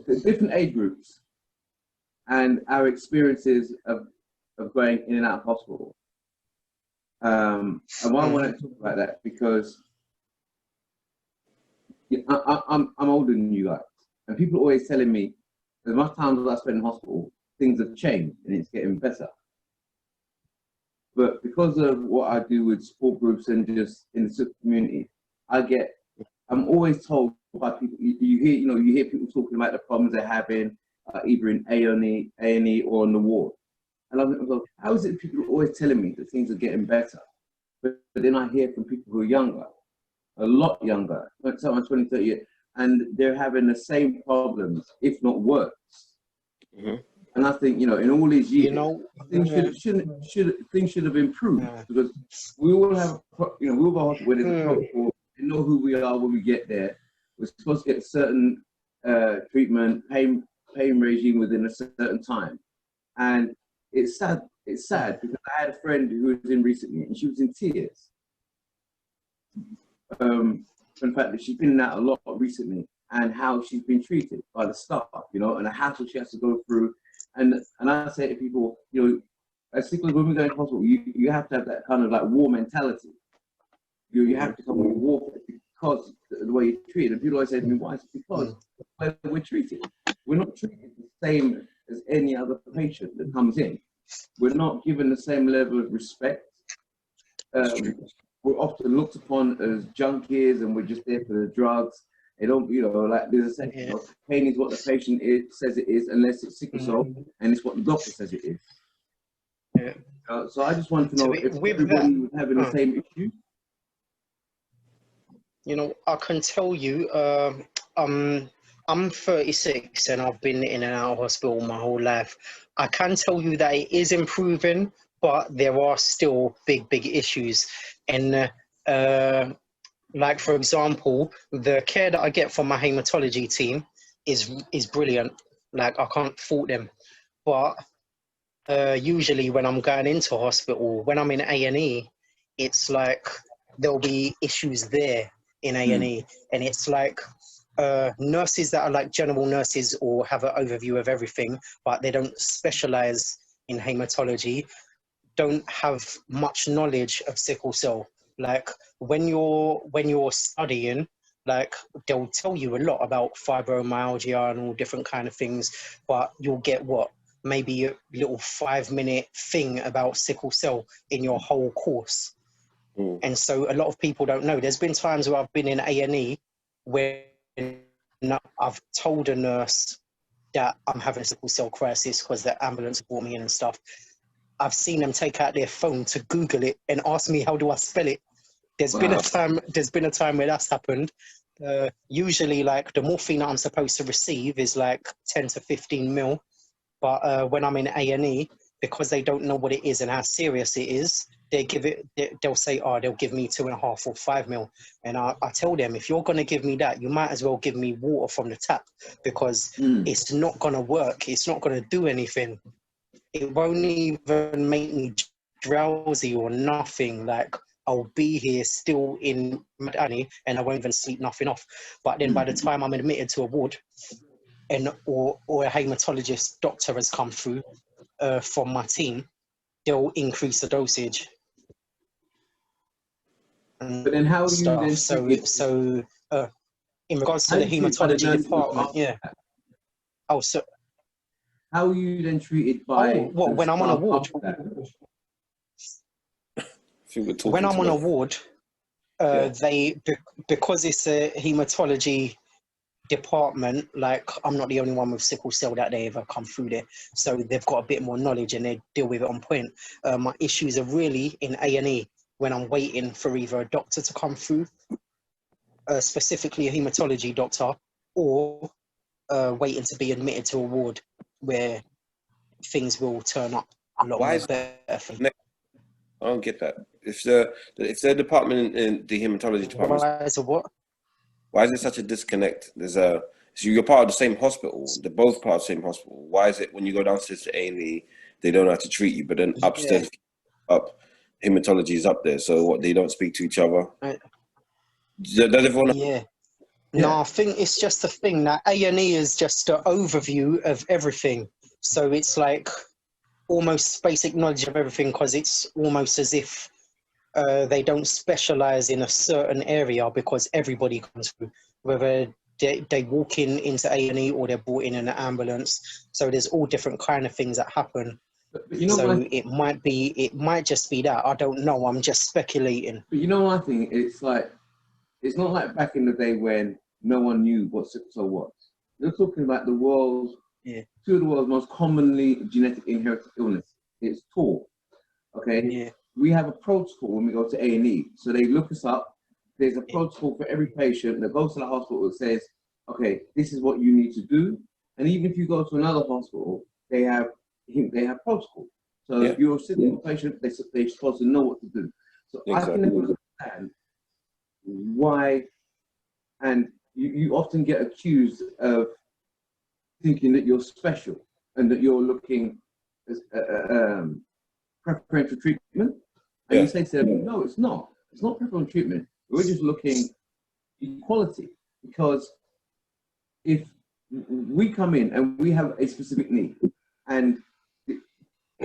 different age groups and our experiences of going in and out of hospital. And why I want to talk about that, because I'm older than you guys, and people are always telling me, as much time as I spent in hospital, things have changed and it's getting better. But because of what I do with support groups and just in the Sickle community, I'm always told by people, you hear people talking about the problems they're having, either in A&E or on the ward. And I'm like, how is it people are always telling me that things are getting better? But then I hear from people who are younger, a lot younger, someone 20, 30 years, and they're having the same problems, if not worse. Mm-hmm. And I think, in all these years, things should have improved, because we all have, we all go hospital where there's a protocol. We know who we are when we get there. We're supposed to get certain treatment, pain regime within a certain time. And it's sad because I had a friend who was in recently, and she was in tears. In fact, she's been in that a lot recently, and how she's been treated by the staff, and the hassle she has to go through. And I say to people, as Sickle, when we go to hospital, you have to have that kind of like war mentality. You have to come with warfare because the way you're treated. And people always say to me, why? It's because we're treated. We're not treated the same as any other patient that comes in. We're not given the same level of respect. We're often looked upon as junkies, and we're just there for the drugs. They don't, like there's a saying, pain is what the patient says it is, unless it's sickle cell, and it's what the doctor says it is. Yeah. So I just want to know if everybody was having the same issue. I can tell you, I'm 36 and I've been in and out of hospital my whole life. I can tell you that it is improving, but there are still big issues. And like, for example, the care that I get from my hematology team is brilliant. Like, I can't fault them. But usually when I'm going into hospital, when I'm in A&E, it's like there'll be issues there in A&E, and it's like nurses that are like general nurses or have an overview of everything, but they don't specialize in hematology, don't have much knowledge of sickle cell. Like when you're studying, like they'll tell you a lot about fibromyalgia and all different kind of things, but you'll get maybe a little 5-minute thing about sickle cell in your whole course. And so a lot of people don't know. There's been times where I've been in A&E where I've told a nurse that I'm having a sickle cell crisis because the ambulance brought me in and stuff. I've seen them take out their phone to Google it and ask me, how do I spell it? There's been a time where that's happened. Usually, like, the morphine that I'm supposed to receive is like 10 to 15 mil. But when I'm in A&E, because they don't know what it is and how serious it is, they'll say, they'll give me 2.5 or 5 mil. And I tell them, if you're going to give me that, you might as well give me water from the tap, because it's not going to work. It's not going to do anything. It won't even make me drowsy or nothing. Like, I'll be here still in Madani and I won't even sleep nothing off. But then by the time I'm admitted to a ward, or a hematologist doctor has come through from my team, they'll increase the dosage. But then how are you then? So in regards to the hematology department, so how are you then treated by? When I'm on a ward? When I'm on a ward, because it's a hematology department, like, I'm not the only one with sickle cell that they ever come through there, so they've got a bit more knowledge and they deal with it on point. My issues are really in A&E when I'm waiting for either a doctor to come through, specifically a hematology doctor, or waiting to be admitted to a ward where things will turn up a lot more better for me. I don't get that. If the department in the hematology department, why is there such a disconnect? So you're part of the same hospital. They're both part of the same hospital. Why is it when you go downstairs to A&E, they don't know how to treat you, but then upstairs, hematology is up there? So what? They don't speak to each other. Does everyone? Yeah. No, I think it's just a thing that A&E is just an overview of everything. So it's like almost basic knowledge of everything, because it's almost as if they don't specialize in a certain area, because everybody comes through, whether they walk into A&E or they're brought in an ambulance. So there's all different kind of things that happen. But you know, so it might just be that. I don't know. I'm just speculating. But you know one thing, it's not like back in the day when no one knew what sickle cell was. You're talking about the world's two of the world's most commonly genetic inherited illness. It's taught. Okay. Yeah. We have a protocol when we go to A&E. So they look us up. There's a protocol for every patient that goes to the hospital that says, okay, this is what you need to do. And even if you go to another hospital, they have protocol. So if you're a sickle patient, they're supposed to know what to do. So I can never understand why, and you often get accused of thinking that you're special and that you're looking as preferential treatment. And you say to them, no, it's not. It's not preferential treatment. We're just looking equality, because if we come in and we have a specific need, and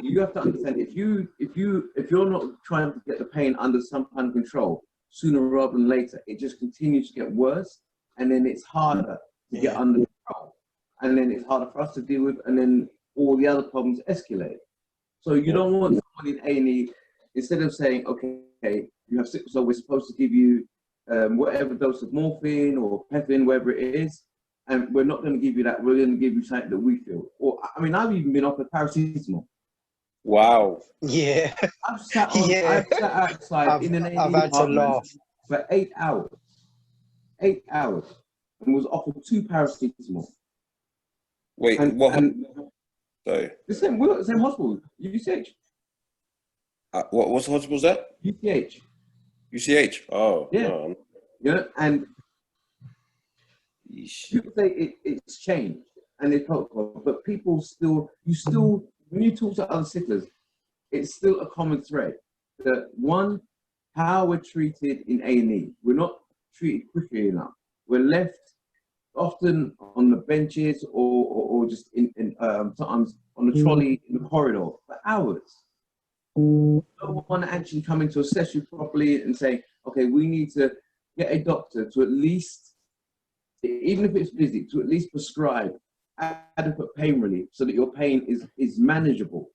you have to understand, if you're not trying to get the pain under some kind of control, sooner rather than later, it just continues to get worse, and then it's harder to get under control, and then it's harder for us to deal with, and then all the other problems escalate. So you don't want someone in A&E, instead of saying, okay, you have sickle cell, we're supposed to give you whatever dose of morphine or pethidine, whatever it is, and we're not going to give you that, we're going to give you something that we feel. Or, I mean, I've even been offered paracetamol. Wow. Yeah. I've sat outside in an A&E department for 8 hours. 8 hours. And was offered 2 paracetamol. Wait, sorry. The same hospital, UCH. What's the hospital's that? UCH. UCH. Oh, yeah. No. Yeah, and people say it's changed and it's helpful, but people still, when you talk to other sicklers, it's still a common thread that one, how we're treated in A&E, we're not treated quickly enough. We're left often on the benches or just in sometimes on the trolley in the corridor for hours. No one actually coming to assess you properly and say, okay, we need to get a doctor to at least, even if it's busy, to at least prescribe adequate pain relief so that your pain is manageable.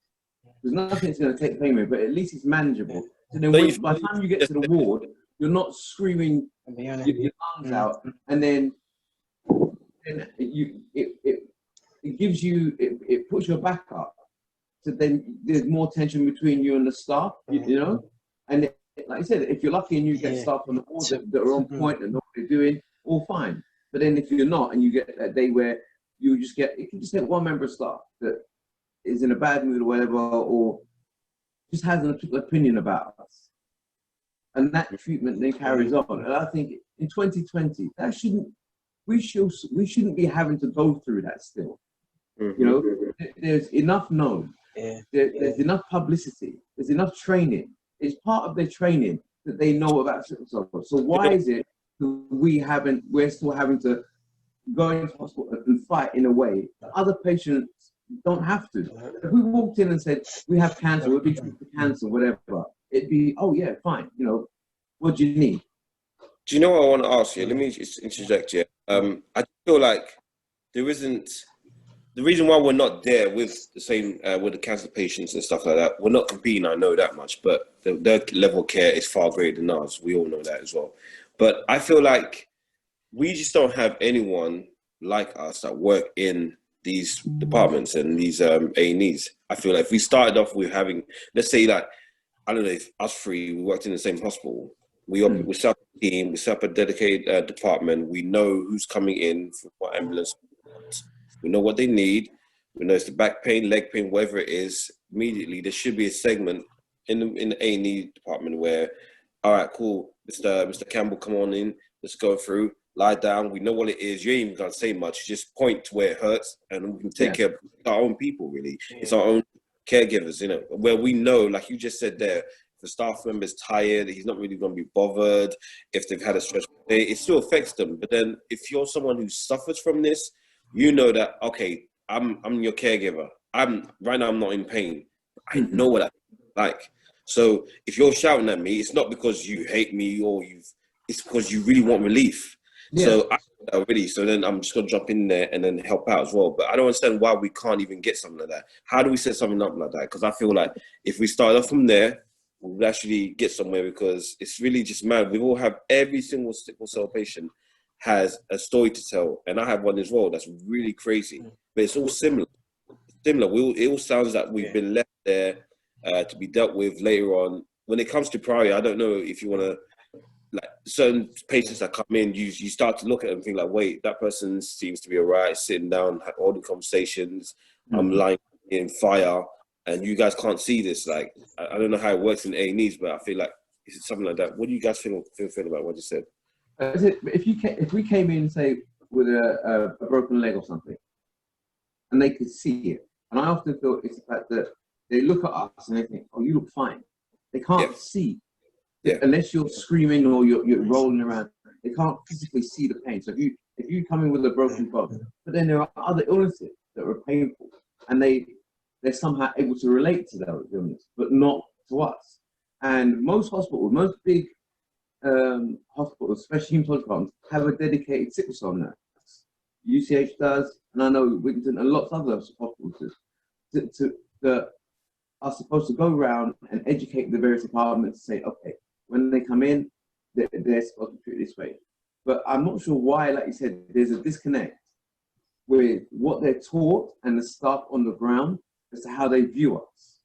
There's nothing that's going to take pain relief, but at least it's manageable. So then by the time you get to the ward, you're not screaming your lungs out, and then it gives you, it puts your back up. So then there's more tension between you and the staff, you know? And like I said, if you're lucky and you get staff on the ward that are on point and know what they're doing, all fine. But then if you're not, and you get that day where you just get, it can just take one member of staff that is in a bad mood or whatever, or just has an opinion about us. And that treatment then carries on. And I think in 2020, we shouldn't be having to go through that still. You know, there's enough known. There's enough publicity. There's enough training. It's part of their training that they know about sickle cell. So why is it that we're still having to go into hospital and fight in a way that other patients don't have to? If we walked in and said, we have cancer, we'll be treated for cancer, whatever, it'd be, oh yeah, fine. You know, what do you need? Do you know what I want to ask you? Let me just interject here. I feel like there isn't, the reason why we're not there with the same, with the cancer patients and stuff like that, we're not competing, I know that much, but their level of care is far greater than ours. We all know that as well. But I feel like we just don't have anyone like us that work in these departments and these A&Es. I feel like if we started off with having, let's say like, I don't know, if us three, we worked in the same hospital, we set up a team, we set up a dedicated department, we know who's coming in for what ambulance, we know what they need, we know it's the back pain, leg pain, whatever it is. Immediately there should be a segment in the A&E department where, all right, cool, Mr. Campbell, come on in, let's go through, lie down, we know what it is, you ain't even gonna say much, just point to where it hurts and we can take care of our own people, really. It's our own caregivers, you know, where we know, like you just said there, if the staff member's tired, he's not really going to be bothered. If they've had a stressful it still affects them. But then if you're someone who suffers from this, you know that, okay, I'm your caregiver. Right now I'm not in pain. I know what I like. So if you're shouting at me, it's not because you hate me it's because you really want relief. Yeah. So I know that already. So then I'm just gonna jump in there and then help out as well. But I don't understand why we can't even get something like that. How do we set something up like that? Because I feel like if we start off from there, we'll actually get somewhere, because it's really just mad. We all have, every single sickle cell patient has a story to tell, and I have one as well that's really crazy, but it's all similar. It all sounds like we've been left there to be dealt with later on. When it comes to priority, I don't know if you want to, like, certain patients that come in, you start to look at them and think like, wait, that person seems to be all right, sitting down, holding conversations, I'm lying in fire, and you guys can't see this. Like, I don't know how it works in A&Es, but I feel like it's something like that. What do you guys feel about what you said? If we came in, say, with a broken leg or something, and they could see it, and I often feel it's the fact that they look at us and they think, oh, you look fine. They can't see. Unless you're screaming or you're rolling around, they can't physically see the pain. So if you come in with a broken bone, but then there are other illnesses that are painful, and they're somehow able to relate to that illness, but not to us. And most hospitals, most big hospitals, especially hematology departments, have a dedicated sickle cell nurse. UCH does, and I know Wigginton and lots of other hospitals that are supposed to go around and educate the various departments to say, okay, when they come in, they're supposed to treat this way. But I'm not sure why, like you said, there's a disconnect with what they're taught and the staff on the ground as to how they view us,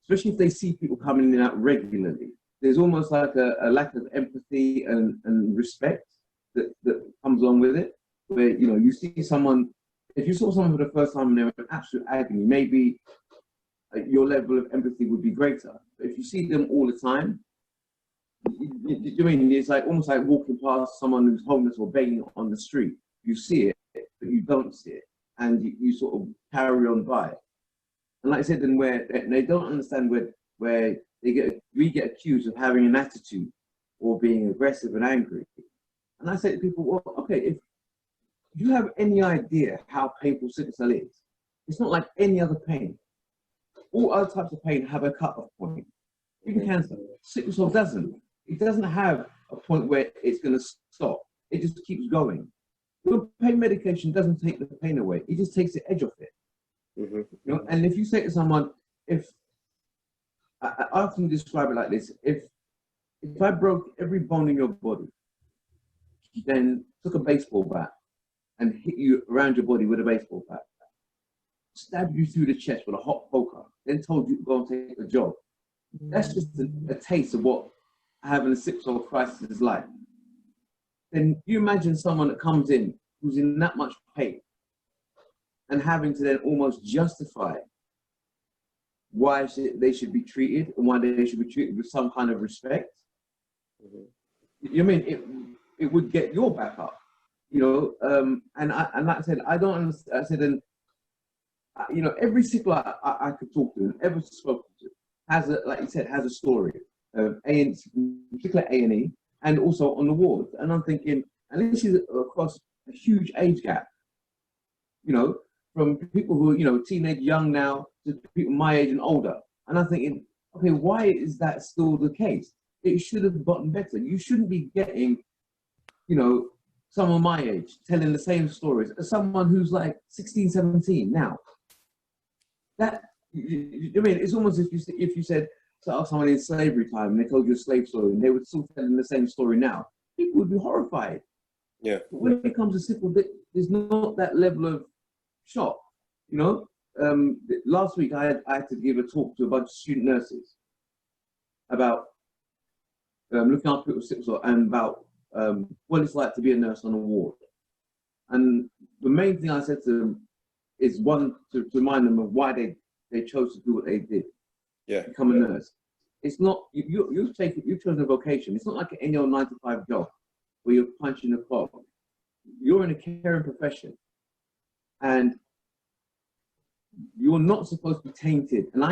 especially if they see people coming in and out regularly. There's almost like a lack of empathy and respect that comes along with it, where, you know, you see someone, if you saw someone for the first time and they're in absolute agony, maybe your level of empathy would be greater. But if you see them all the time, I mean, it's like almost like walking past someone who's homeless or begging on the street. You see it, but you don't see it, and you sort of carry on by. And like I said, then where they don't understand where we get accused of having an attitude or being aggressive and angry. And I say to people, well, okay, if you have any idea how painful sickle cell is, it's not like any other pain. All other types of pain have a cut-off point. Even cancer, sickle cell doesn't. It doesn't have a point where it's going to stop. It just keeps going. Your pain medication doesn't take the pain away. It just takes the edge off it. You know, and if you say to someone, I often describe it like this: if I broke every bone in your body, then took a baseball bat and hit you around your body with a baseball bat, stabbed you through the chest with a hot poker, then told you to go and take a jog. That's just a taste of what having a sickle cell crisis is like. Then you imagine someone that comes in who's in that much pain and having to then almost justify why they should be treated and why they should be treated with some kind of respect. You mean it would get your back up, you know? And like I said, I don't understand. I said, and you know, every sickle I could talk to and ever spoken to has like you said, has a story. Particularly A&E, and also on the wards. And I'm thinking, and this is across a huge age gap, you know, from people who are, you know, teenage, young now, to people my age and older. And I'm thinking, okay, why is that still the case? It should have gotten better. You shouldn't be getting, you know, someone my age telling the same stories as someone who's like 16, 17 now. That, I mean, it's almost if you said, to someone in slavery time and they told you a slave story and they were still telling the same story now, people would be horrified. Yeah. But when it comes to sickle, there's not that level of shock. You know, last week I had to give a talk to a bunch of student nurses about looking after people with sickle cell and about what it's like to be a nurse on a ward. And the main thing I said to them is, one, to remind them of why they chose to do what they did. Yeah, become a nurse. It's not you've chosen a vocation. It's not like any old 9-to-5 job where you're punching the clock. You're in a caring profession, and you're not supposed to be tainted. And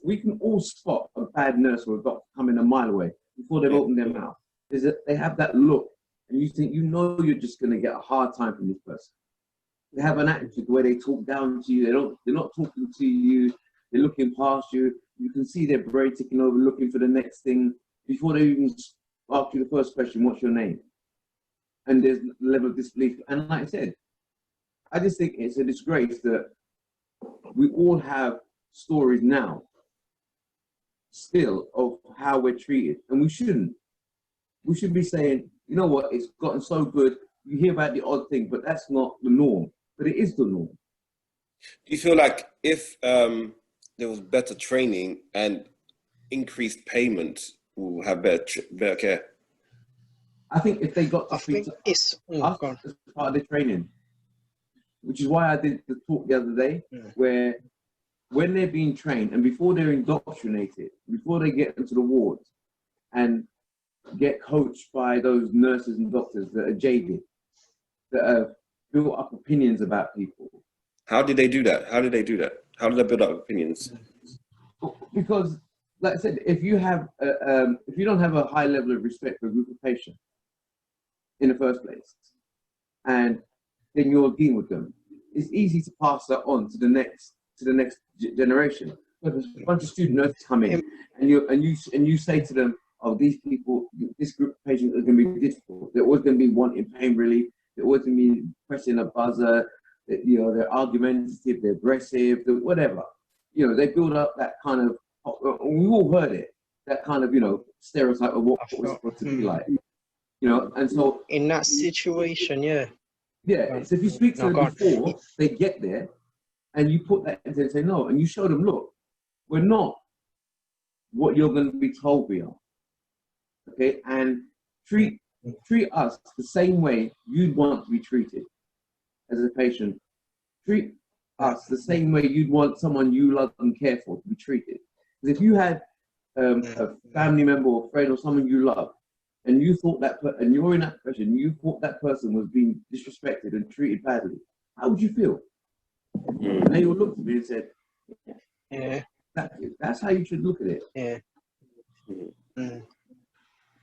we can all spot a bad nurse or a doctor coming a mile away before they've opened their mouth. They have that look and you think, you know, you're just going to get a hard time from this person. They have an attitude where they talk down to you. They're not talking to you. They're looking past you. You can see their brain ticking over, looking for the next thing before they even ask you the first question, what's your name? And there's a level of disbelief. And like I said, I just think it's a disgrace that we all have stories now still of how we're treated. And we shouldn't. We should be saying, you know what, it's gotten so good. You hear about the odd thing, but that's not the norm. But it is the norm. Do you feel like if there was better training and increased payments, we'll have better care? I think if they got to speak to us as part of the training, which is why I did the talk the other day, where when they're being trained and before they're indoctrinated, before they get into the wards and get coached by those nurses and doctors that are jaded, that have built up opinions about people. How did they do that? How did they do that? How did they build up opinions? Because, like I said, if you don't have a high level of respect for a group of patients in the first place, and then you're dealing with them, it's easy to pass that on to the next generation. But a bunch of student nurses come in, and you say to them, "Oh, these people, this group of patients are going to be difficult. They're always going to be wanting pain relief. They're always going to be pressing a buzzer. You know, they're argumentative, they're aggressive, whatever. You know, they build up that kind of. We all heard it. That kind of, you know, stereotype of what we're supposed to be like. You know, and so in that situation, yeah. So if you speak to them before they get there, and you put that into and say no, and you show them, look, we're not what you're going to be told we are. Okay, and treat us the same way you'd want to be treated as a patient. Treat us the same way you'd want someone you love and care for to be treated. Because if you had a family member or friend or someone you love, and you thought and you're in that position, you thought that person was being disrespected and treated badly, how would you feel? And they all looked at me and said, "Yeah, that's how you should look at it." Yeah.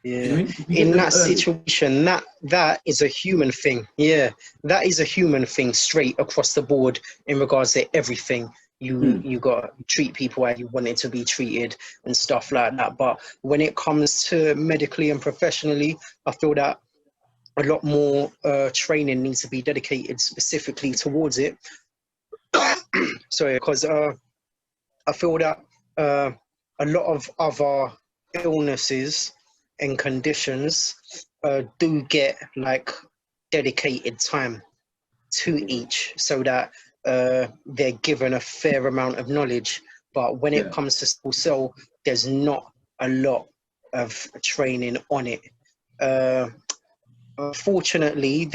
Yeah. In that situation, that is a human thing. Yeah, that is a human thing straight across the board in regards to everything. You got to treat people how you want it to be treated and stuff like that. But when it comes to medically and professionally, I feel that a lot more training needs to be dedicated specifically towards it. Sorry, because I feel that a lot of other illnesses and conditions do get like dedicated time to each, so that they're given a fair amount of knowledge. But when it comes to sickle cell, there's not a lot of training on it. Fortunately,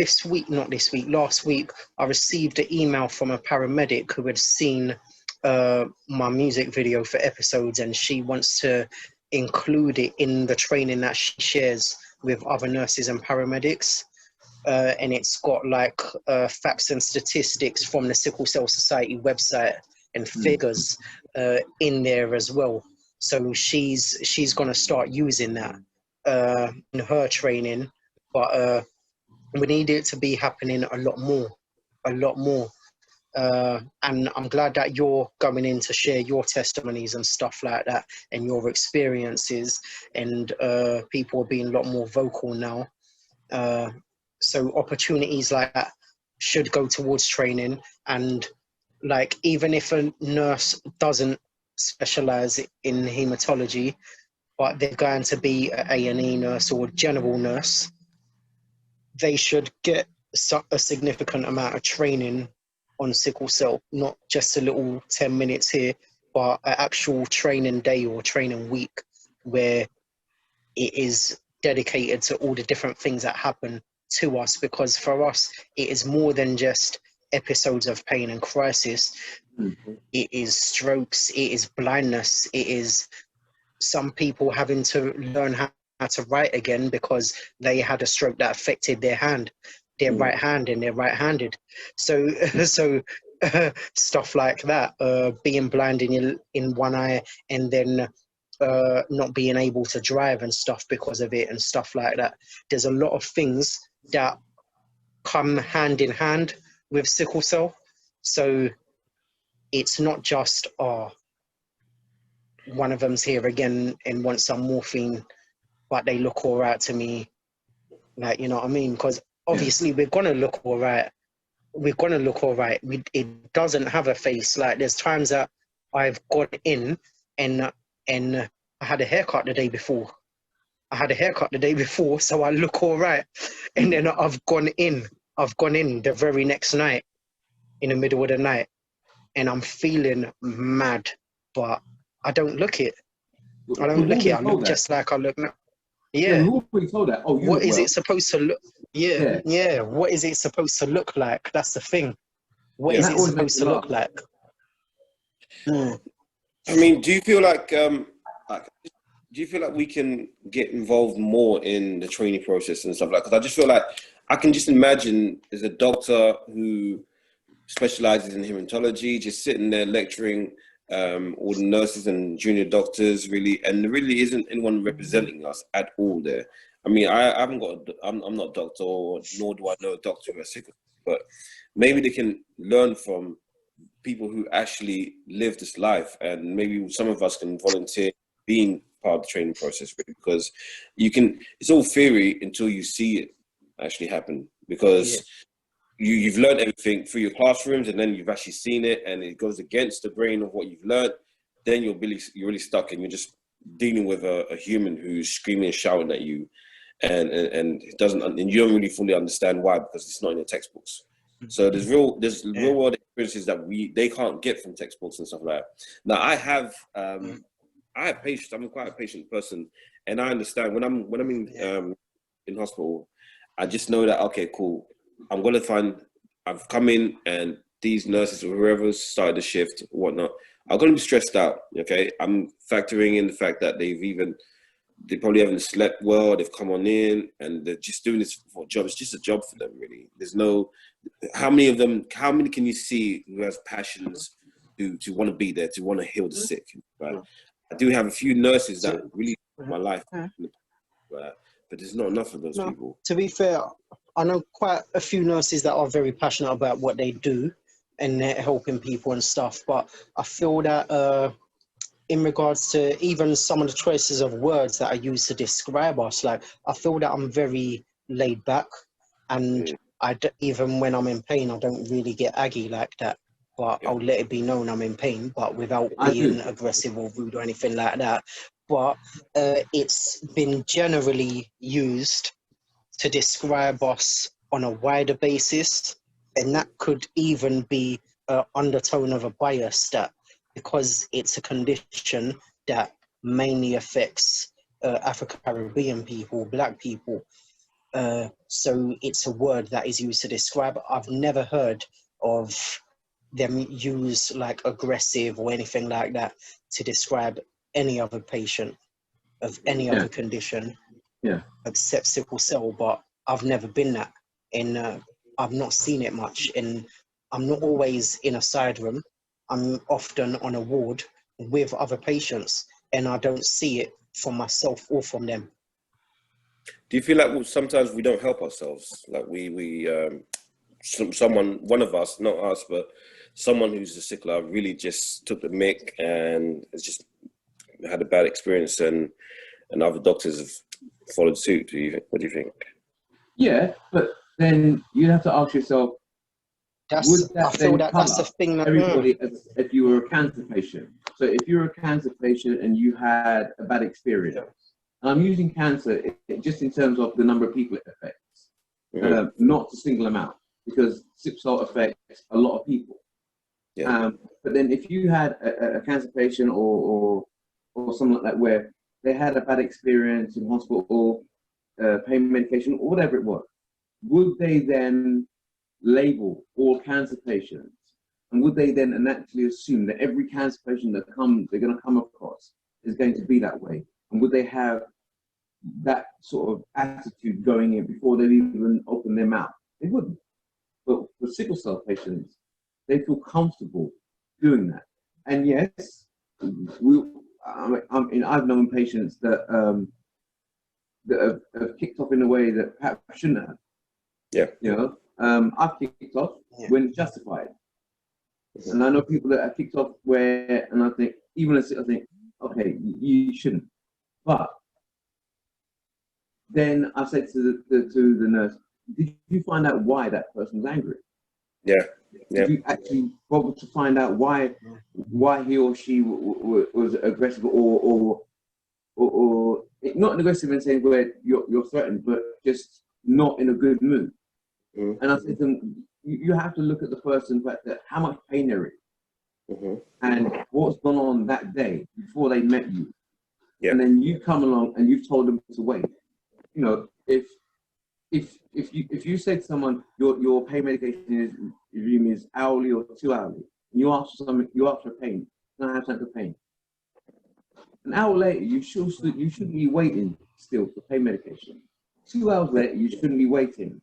last week, I received an email from a paramedic who had seen my music video for episodes, and she wants to include it in the training that she shares with other nurses and paramedics. And it's got like facts and statistics from the Sickle Cell Society website and figures in there as well. So she's going to start using that in her training, but we need it to be happening a lot more. And I'm glad that you're going in to share your testimonies and stuff like that and your experiences, and people are being a lot more vocal now. So opportunities like that should go towards training. And like, even if a nurse doesn't specialize in hematology, but they're going to be an A&E nurse or general nurse, they should get a significant amount of training on sickle cell, not just a little 10 minutes here, but an actual training day or training week where it is dedicated to all the different things that happen to us. Because for us, it is more than just episodes of pain and crisis. It is strokes, it is blindness, it is some people having to learn how to write again because they had a stroke that affected their hand, their right hand, and they're right-handed. So stuff like that, being blind in one eye, and then not being able to drive and stuff because of it and stuff like that. There's a lot of things that come hand in hand with sickle cell. So it's not just, one of them's here again and wants some morphine, but they look all right to me. Like, you know what I mean? Because obviously we're going to look all right. We're going to look all right. It doesn't have a face. Like, there's times that I've gone in and I had a haircut the day before. So I look all right. And then I've gone in the very next night, in the middle of the night, and I'm feeling mad, but I don't look it. I look just like I look now. Yeah. We've already told that. Oh, what is it supposed to look? Yeah. What is it supposed to look like? That's the thing. What is it supposed to look like? I mean, do you feel like we can get involved more in the training process and stuff like? Because I just feel like I can just imagine as a doctor who specializes in hematology, just sitting there lecturing all the nurses and junior doctors, really, and there really isn't anyone representing us at all there. I mean, I'm not a doctor, nor do I know a doctor who has sickle, but maybe they can learn from people who actually live this life, and maybe some of us can volunteer being part of the training process, really, because it's all theory until you see it actually happen, because you've learned everything through your classrooms, and then you've actually seen it, and it goes against the grain of what you've learned. Then you're really stuck, and you're just dealing with a human who's screaming and shouting at you, and it doesn't, and you don't really fully understand why, because it's not in the textbooks. So there's real world experiences that they can't get from textbooks and stuff like that. Now I have patience. I'm quite a patient person, and I understand when I'm in hospital, I just know that, okay, cool. I've come in, and these nurses or whoever's started the shift or whatnot are going to be stressed out. Okay, I'm factoring in the fact that they probably haven't slept well. They've come on in and they're just doing this for a job. It's just a job for them, really. There's how many can you see who has passions to want to be there, to want to heal the sick? Right? I do have a few nurses that really my life, but there's not enough of those people. To be fair, I know quite a few nurses that are very passionate about what they do and they're helping people and stuff, but I feel that in regards to even some of the choices of words that I use to describe us, like, I feel that I'm very laid back, and even when I'm in pain, I don't really get aggy like that, but I'll let it be known I'm in pain, but without being aggressive or rude or anything like that. But it's been generally used to describe us on a wider basis, and that could even be an undertone of a bias, that because it's a condition that mainly affects Afro-Caribbean people, Black people, so it's a word that is used to describe. I've never heard of them use like aggressive or anything like that to describe any other patient of any other condition except sickle cell, but I've never been that, and I've not seen it much, and I'm not always in a side room. I'm often on a ward with other patients, and I don't see it from myself or from them. Do you feel like sometimes we don't help ourselves? Like someone, one of us, not us, but someone who's a sickler really just took the mick and has just had a bad experience, and other doctors have followed suit. What do you think? Yeah, but then you have to ask yourself, would that then that's the thing that everybody, if you were a cancer patient? So if you're a cancer patient and you had a bad experience, and I'm using cancer just in terms of the number of people it affects, not to single them out, because sickle cell affects a lot of people. But then if you had a cancer patient or something like that, where they had a bad experience in hospital, pain medication, or whatever it was, would they then label all cancer patients, and would they then naturally assume that every cancer patient that they're going to come across is going to be that way? And would they have that sort of attitude going in before they even open their mouth? They wouldn't. But for sickle cell patients, they feel comfortable doing that. And yes, I've known patients that have kicked off in a way that perhaps shouldn't have. Yeah. You know, I've kicked off when it's justified. And I know people that have kicked off where, and I think, even as I think, okay, you shouldn't. But then I said to the nurse, did you find out why that person was angry? Yeah. Did you actually bother to find out why he or she was aggressive or not aggressive in saying where you're threatened, but just not in a good mood? And I said to them, you have to look at the person, but how much pain they're in, and what's gone on that day before they met you. And then you come along and you've told them to wait. You know, if you say to someone your pain medication is hourly or 2 hourly, and you ask for something, you ask for pain, and I have something for pain. An hour later, you shouldn't be waiting still for pain medication. 2 hours later, you shouldn't be waiting,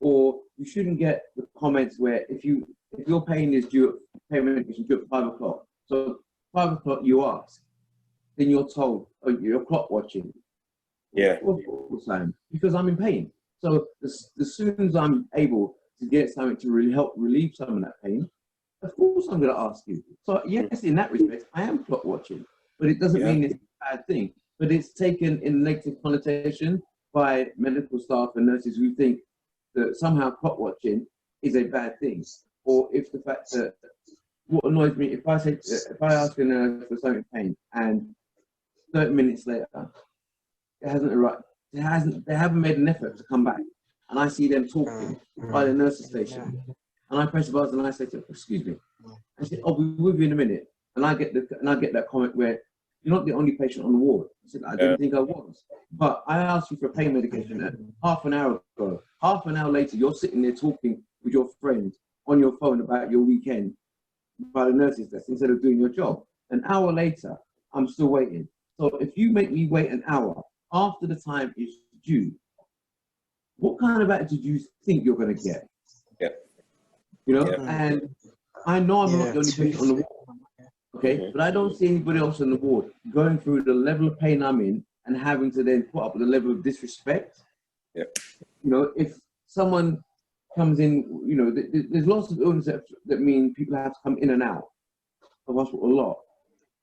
or you shouldn't get the comments where if your pain is due, pain medication due at 5 o'clock, so 5 o'clock you ask, then you're told, oh, you're clock watching. Yeah. Time, because I'm in pain. So as soon as I'm able to get something to really help relieve some of that pain, of course I'm going to ask you. So yes, in that respect, I am clock watching, but it doesn't mean it's a bad thing. But it's taken in negative connotation by medical staff and nurses who think that somehow clock watching is a bad thing, or if the fact that what annoys me, if I ask a nurse for something pain and 30 minutes later, they haven't made an effort to come back, and I see them talking by the nurse's station, and I press the button and I say to them, excuse me, I say, I'll be with you in a minute, and I get that comment where you're not the only patient on the ward. I said, I didn't think I was, but I asked you for pain medication half an hour ago. Half an hour later, you're sitting there talking with your friend on your phone about your weekend by the nurse's desk instead of doing your job. An hour later, I'm still waiting. So if you make me wait an hour after the time is due, what kind of attitude do you think you're going to get? Yeah. You know, and I know I'm not the only patient on the ward, okay? But I don't see anybody else on the ward going through the level of pain I'm in and having to then put up with the level of disrespect. Yeah. You know, if someone comes in, you know, there's lots of illnesses that mean people have to come in and out of hospital a lot.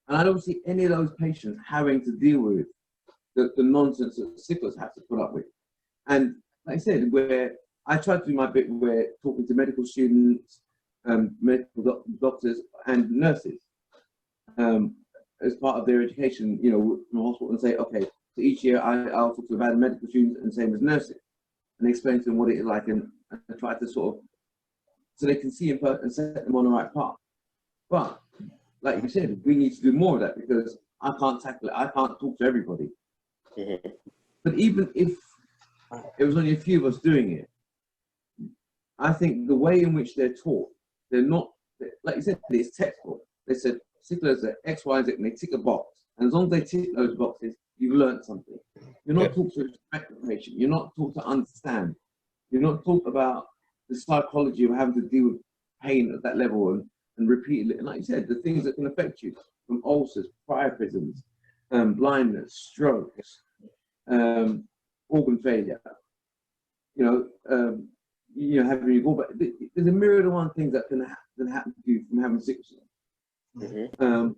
And I don't see any of those patients having to deal with the nonsense that sicklers have to put up with. And like I said, where I try to do my bit where talking to medical students, medical doctors and nurses as part of their education, you know, from the hospital, and say, okay, so each year I'll talk to about medical students and same as nurses and explain to them what it is like and try to sort of, so they can see and set them on the right path. But like you said, we need to do more of that because I can't tackle it. I can't talk to everybody. But even if it was only a few of us doing it, I think the way in which they're taught, they're not, like you said, it's textbook. They said, sicklers are X, Y, Z, and they tick a box. And as long as they tick those boxes, you've learned something. You're not taught to respect the patient. You're not taught to understand. You're not taught about the psychology of having to deal with pain at that level and repeatedly. And like you said, the things that can affect you, from ulcers, priapisms, blindness, strokes, organ failure, having your gallbladder. There's a myriad of one things that can happen to you from having sickle cell.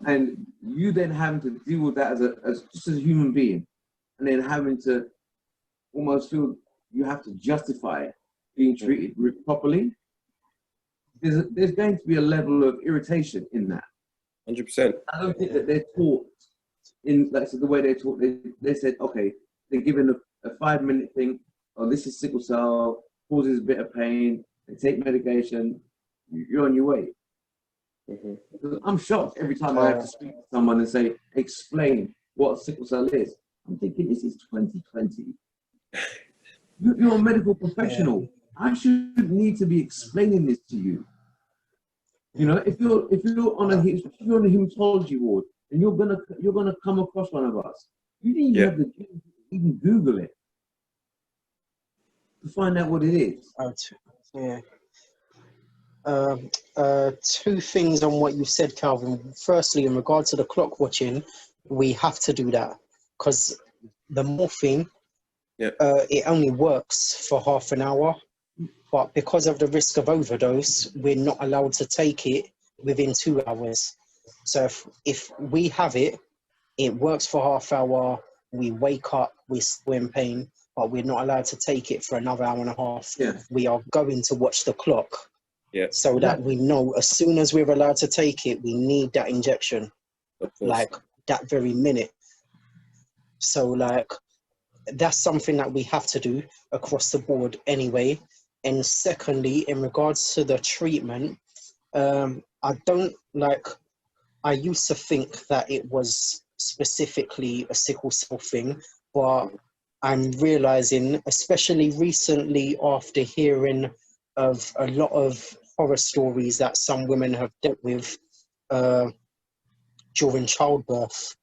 And you then having to deal with that as just as a human being, and then having to almost feel you have to justify being treated properly. There's going to be a level of irritation in that. 100%. I don't think that they're taught in, like I said, the way they're taught. They said, okay, they're given a 5-minute thing. Oh, this is sickle cell, causes a bit of pain. They take medication. You're on your way. I'm shocked every time I have to speak to someone and say, explain what sickle cell is. I'm thinking, this is 2020. You're a medical professional. I shouldn't need to be explaining this to you. You know, if you're on a hematology ward and you're gonna come across one of us, you didn't even have to even Google it to find out what it is. Two things on what you said, Calvin. Firstly, in regards to the clock watching, we have to do that because the morphine Yeah. It only works for half an hour, but because of the risk of overdose, we're not allowed to take it within 2 hours. So if we have it, it works for half hour, we wake up, we're still in pain, but we're not allowed to take it for another hour and a half. Yeah. We are going to watch the clock, so that we know as soon as we're allowed to take it, we need that injection, like that very minute. So like, that's something that we have to do across the board anyway. And secondly, in regards to the treatment, I used to think that it was specifically a sickle cell thing, but I'm realizing, especially recently after hearing of a lot of horror stories that some women have dealt with during childbirth,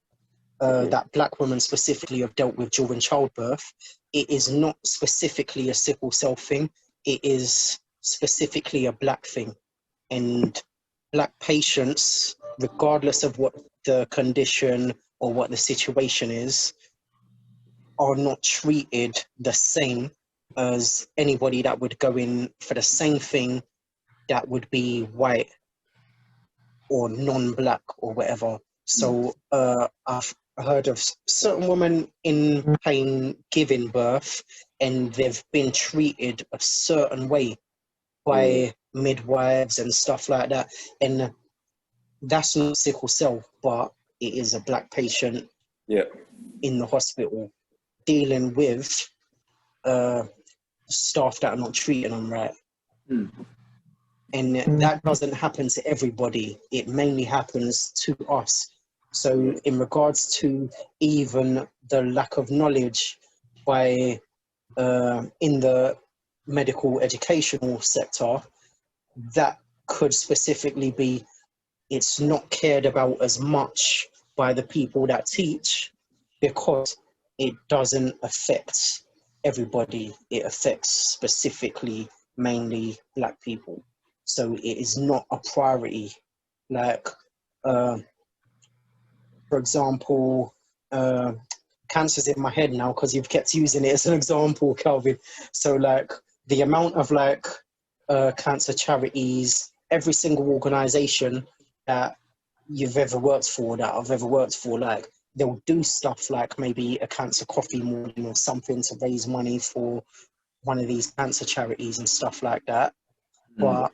that Black women specifically have dealt with during childbirth, it is not specifically a sickle cell thing. It is specifically a Black thing. And Black patients, regardless of what the condition or what the situation is, are not treated the same as anybody that would go in for the same thing that would be white or non-Black or whatever. So I've heard of certain women in pain giving birth, and they've been treated a certain way by midwives and stuff like that. And that's not sickle cell, but it is a Black patient in the hospital dealing with staff that are not treating them right. And that doesn't happen to everybody. It mainly happens to us. So in regards to even the lack of knowledge by in the medical educational sector, that could specifically be, it's not cared about as much by the people that teach, because it doesn't affect everybody. It affects specifically mainly Black people. So it is not a priority. Like, for example, cancer's in my head now because you've kept using it as an example, Calvin. So like, the amount of like cancer charities, every single organization that you've ever worked for, that I've ever worked for, like, they'll do stuff like maybe a cancer coffee morning or something to raise money for one of these cancer charities and stuff like that. But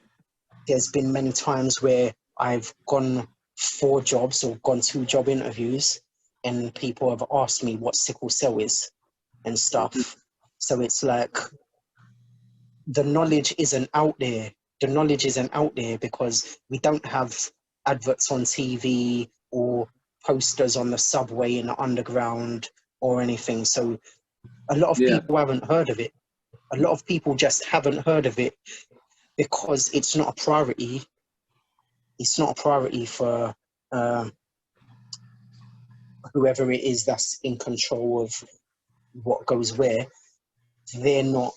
there's been many times where I've gone for jobs or gone to job interviews and people have asked me what sickle cell is and stuff. So it's like, the knowledge isn't out there. The knowledge isn't out there because we don't have adverts on TV or posters on the subway in the underground or anything. So a lot of people haven't heard of it. A lot of people just haven't heard of it because it's not a priority. It's not a priority for whoever it is that's in control of what goes where. They're not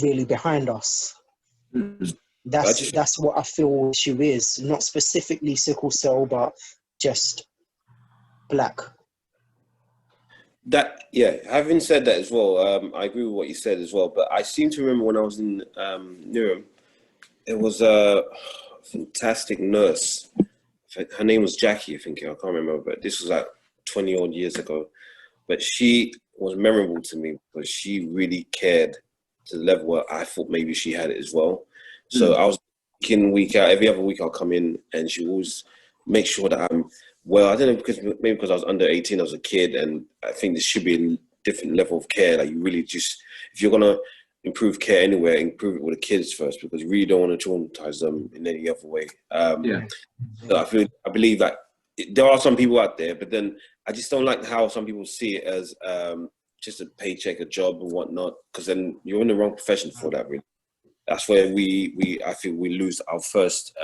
really behind us. That's what I feel the issue is. Not specifically sickle cell, but just Black. That, having said that as well, I agree with what you said as well, but I seem to remember when I was in Newham, it was a fantastic nurse. Her name was Jackie, I think. I can't remember, but this was like 20 odd years ago. But she was memorable to me because she really cared to the level where I thought maybe she had it as well. So I was working week out, every other week I'll come in and she always make sure that I'm well. I don't know, because I was under 18, I was a kid, and I think there should be a different level of care. Like, you really just, if you're gonna improve care anywhere, improve it with the kids first, because you really don't want to traumatize them in any other way. So I believe that there are some people out there, but then I just don't like how some people see it as just a paycheck, a job and whatnot, because then you're in the wrong profession for that, really. That's where I feel we lose our first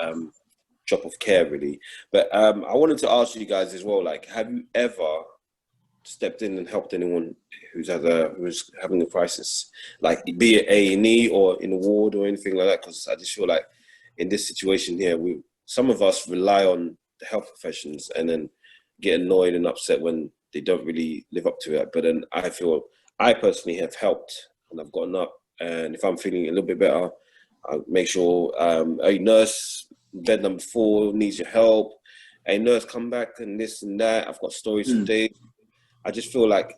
drop of care, really. But I wanted to ask you guys as well, like, have you ever stepped in and helped anyone who's having a crisis, like be it A&E or in a ward or anything like that? Because I just feel like in this situation here, some of us rely on the health professions and then get annoyed and upset when they don't really live up to it. But then I feel I personally have helped, and I've gotten up. And if I'm feeling a little bit better, I'll make sure a nurse, bed number 4 needs your help. A nurse, come back and this and that. I've got stories for days. I just feel like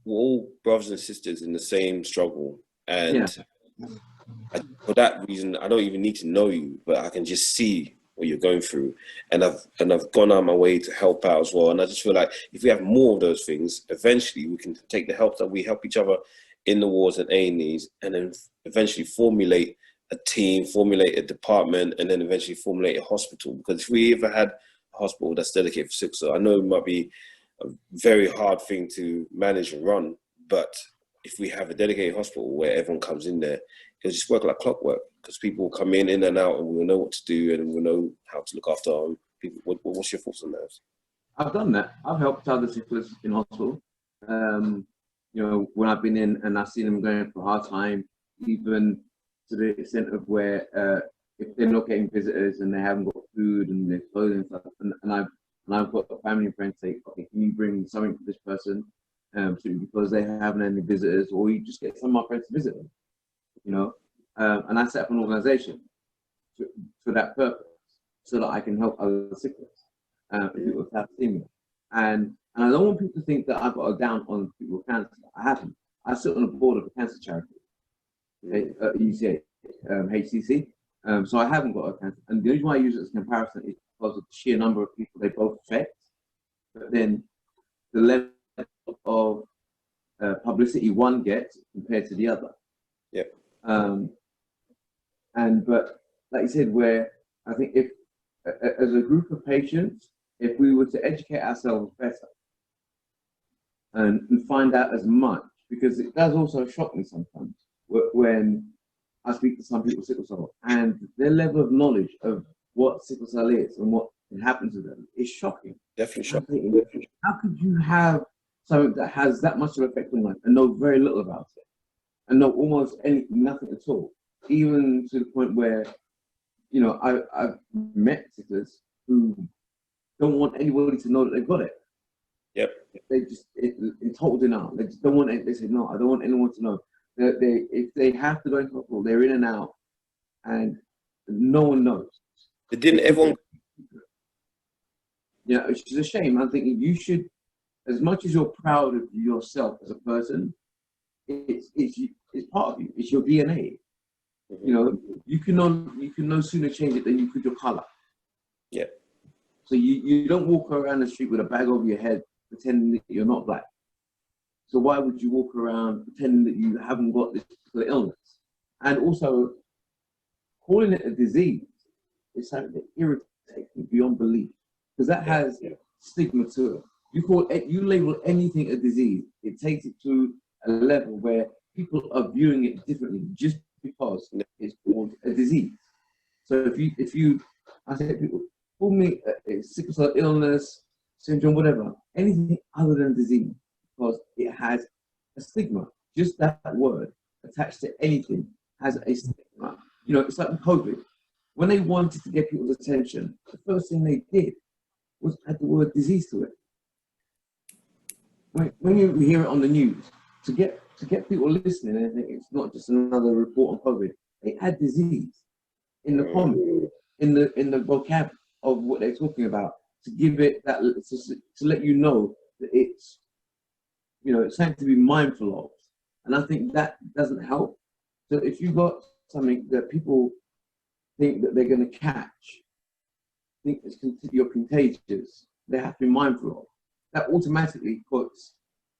we're all brothers and sisters in the same struggle. And for that reason, I don't even need to know you, but I can just see what you're going through. And I've gone out of my way to help out as well. And I just feel like if we have more of those things, eventually we can take the help that we help each other in the wards and A&Es, and then eventually formulate a team, formulate a department, and then eventually formulate a hospital. Because if we ever had a hospital that's dedicated for sickle cell, I know it might be a very hard thing to manage and run, but if we have a dedicated hospital where everyone comes in there, it'll just work like clockwork, because people will come in and out, and we'll know what to do, and we'll know how to look after our own people. What's your thoughts on that? I've done that. I've helped other sicklers in hospital. You know, when I've been in and I've seen them going through a hard time, even to the extent of where if they're not getting visitors and they haven't got food and their clothing and stuff, and I've got a family and friends say, okay, can you bring something for this person, because they haven't any visitors, or you just get some of my friends to visit them, you know, and I set up an organisation for that purpose, so that I can help other sicklers, people with thalassemia, and I don't want people to think that I've got a down on people with cancer. I haven't. I sit on the board of a cancer charity, UCA, HCC. So I haven't got a cancer. And the reason why I use it as a comparison is because of the sheer number of people they both affect, but then the level of publicity one gets compared to the other. Yep. But like you said, where I think if, as a group of patients, if we were to educate ourselves better, and find out as much, because it does also shock me sometimes when I speak to some people with sickle cell, and their level of knowledge of what sickle cell is and what can happen to them is shocking. Definitely shocking. How could you have something that has that much of an effect on life and know very little about it, and know almost nothing at all, even to the point where, you know, I've met sicklers who don't want anybody to know that they've got it. Yep. They just in total denial. They just don't want it. They say, no, I don't want anyone to know. If they have to go into hospital, they're in and out, and no one knows. But didn't everyone? Yeah, which is a shame. I'm thinking you should, as much as you're proud of yourself as a person, it's part of you. It's your DNA. Mm-hmm. You know, you can no sooner change it than you could your color. Yeah. So you don't walk around the street with a bag over your head pretending that you're not black. So why would you walk around pretending that you haven't got this particular illness? And also, calling it a disease is something that irritates me beyond belief, because that has stigma to it. You label anything a disease, it takes it to a level where people are viewing it differently just because it's called a disease. So if you I say people, call me a sickle cell illness, syndrome, whatever, anything other than disease, because it has a stigma. Just that word attached to anything has a stigma. You know, it's like COVID. When they wanted to get people's attention, the first thing they did was add the word disease to it. When you hear it on the news, to get people listening, and think it's not just another report on COVID, they add disease in the comment, in the vocab of what they're talking about, to give it that, to let you know that it's, you know, it's something to be mindful of. And I think that doesn't help. So if you've got something that people think that they're going to catch, think you're contagious, they have to be mindful of. That automatically puts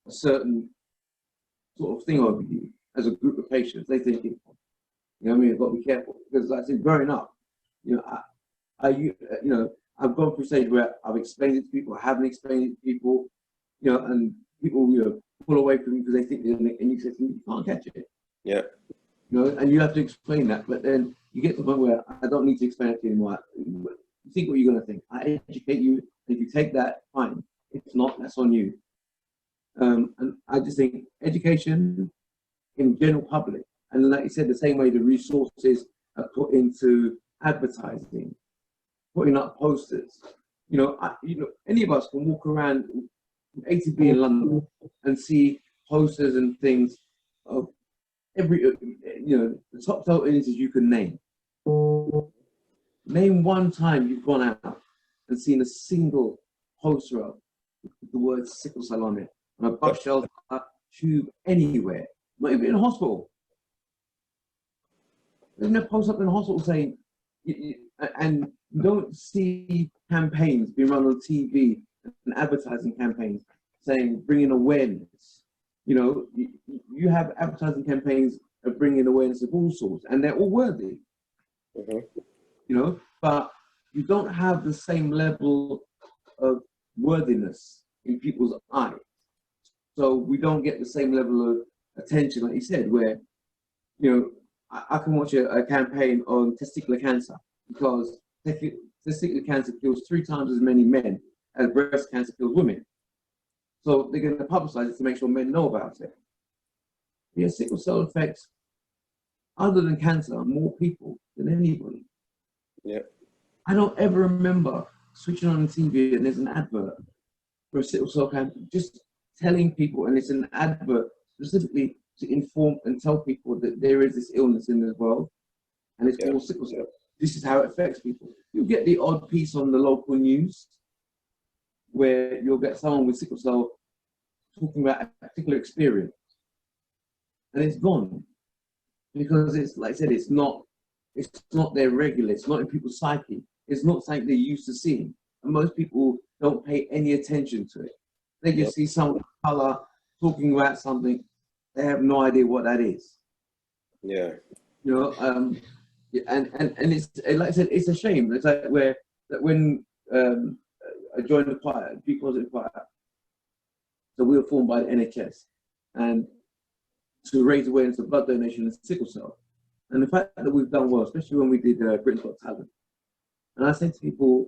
a certain sort of thing over you as a group of patients. They think, you know what I mean, I've got to be careful. Because I said, growing up, you know, I've gone through a stage where I've explained it to people, I haven't explained it to people, you know, and people, you know, pull away from me because they think, and you say to me, you can't catch it. Yeah. You know, and you have to explain that, but then you get to the point where I don't need to explain it to you anymore. You think what you're going to think. I educate you, and if you take that, fine. If not, that's on you. And I just think education in general public, and like you said, the same way the resources are put into advertising, putting up posters. You know, any of us can walk around A to B in London and see posters and things of every, the top illnesses you can name. Name one time you've gone out and seen a single poster up with the word sickle cell on it, on a bus shelter, tube, anywhere, not even in a hospital. There's no post up in a hospital saying, and you don't see campaigns being run on TV and advertising campaigns saying bringing awareness. You have advertising campaigns of bringing awareness of all sorts, and they're all worthy. But you don't have the same level of worthiness in people's eyes. So we don't get the same level of attention, like you said, where, I can watch a campaign on testicular cancer because testicular cancer kills 3 times as many men as breast cancer kills women. So they're going to publicize it to make sure men know about it. Yeah, sickle cell affects, other than cancer, more people than anybody. Yeah. I don't ever remember switching on the TV and there's an advert for a sickle cell campaign, just telling people, and it's an advert specifically to inform and tell people that there is this illness in the world, and it's called sickle cell. This is how it affects people. You'll get the odd piece on the local news where you'll get someone with sickle cell talking about a particular experience, and it's gone because it's, like I said, it's not their regular. It's not in people's psyche. It's not something they're used to seeing, and most people don't pay any attention to it. They just see some color talking about something. They have no idea what that is. Yeah. And it's, like I said, it's a shame. It's like when I joined the choir, G-positive choir. So we were formed by the NHS, and to raise awareness of blood donation and sickle cell. And the fact that we've done well, especially when we did Britain's Got Talent. And I say to people,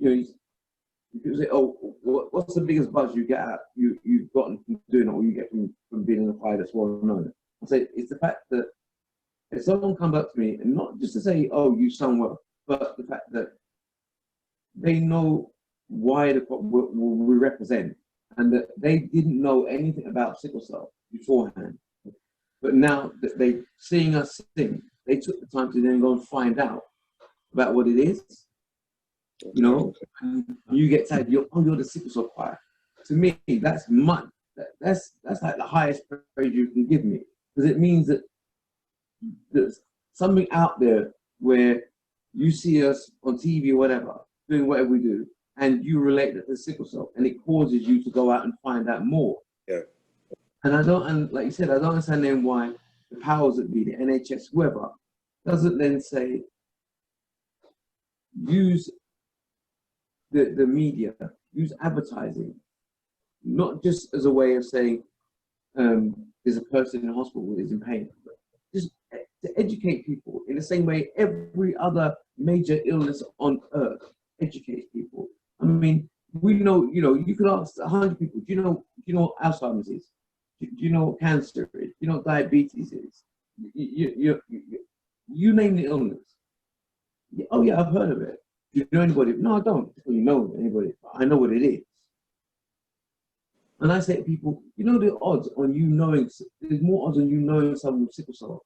people say, "Oh, what's the biggest buzz you get out? You've gotten from doing it, or you get from being in a choir that's well known?" I say it's the fact that if someone comes up to me, and not just to say, "Oh, you sung well," but the fact that they know why we represent, and that they didn't know anything about sickle cell beforehand, but now that they seeing us sing, they took the time to then go and find out about what it is. And you get tagged, you're the sickle cell choir. To me, that's like the highest praise you can give me, because it means that there's something out there where you see us on TV or whatever, doing whatever we do, and you relate it to sickle cell, and it causes you to go out and find out more. Yeah. And like you said, I don't understand then why the powers that be, the NHS, whoever, doesn't then say, use the media, use advertising, not just as a way of saying there's a person in the hospital who is in pain, but just to educate people in the same way every other major illness on earth educates people. I mean, we know, you could ask 100 people, do you know what Alzheimer's is? Do you know what cancer is? Do you know what diabetes is? You name the illness. Oh yeah, I've heard of it. Do you know anybody? No, I don't. You know anybody? I know what it is. And I say to people, the odds on you knowing, there's more odds on you knowing someone with sickle cell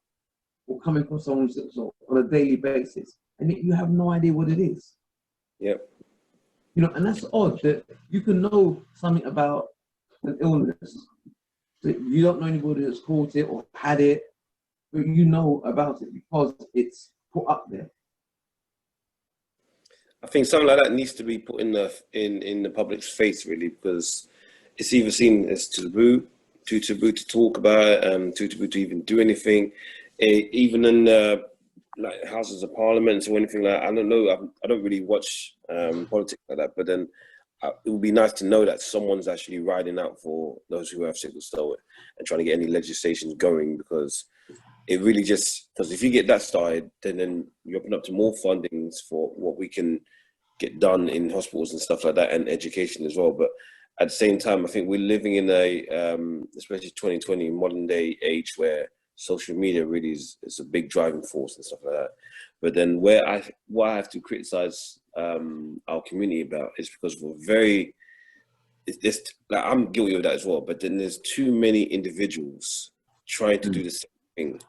or coming across someone with sickle cell on a daily basis, and yet you have no idea what it is. Yep. And that's odd that you can know something about an illness, that you don't know anybody that's caught it or had it, but you know about it because it's put up there. I think something like that needs to be put in the public's face, really, because it's either seen as too taboo to talk about it, too taboo to even do anything, even in like Houses of Parliament or anything like that. I don't know. I don't really watch politics like that, but then it would be nice to know that someone's actually riding out for those who have sickle cell and trying to get any legislation going, because it really just, because if you get that started, then you open up to more fundings for what we can get done in hospitals and stuff like that, and education as well. But at the same time, I think we're living in a, especially 2020 modern day age, where social media really is a big driving force and stuff like that. But then what I have to criticize our community about is because we're very it's like I'm guilty of that as well. But then there's too many individuals trying to do the same thing.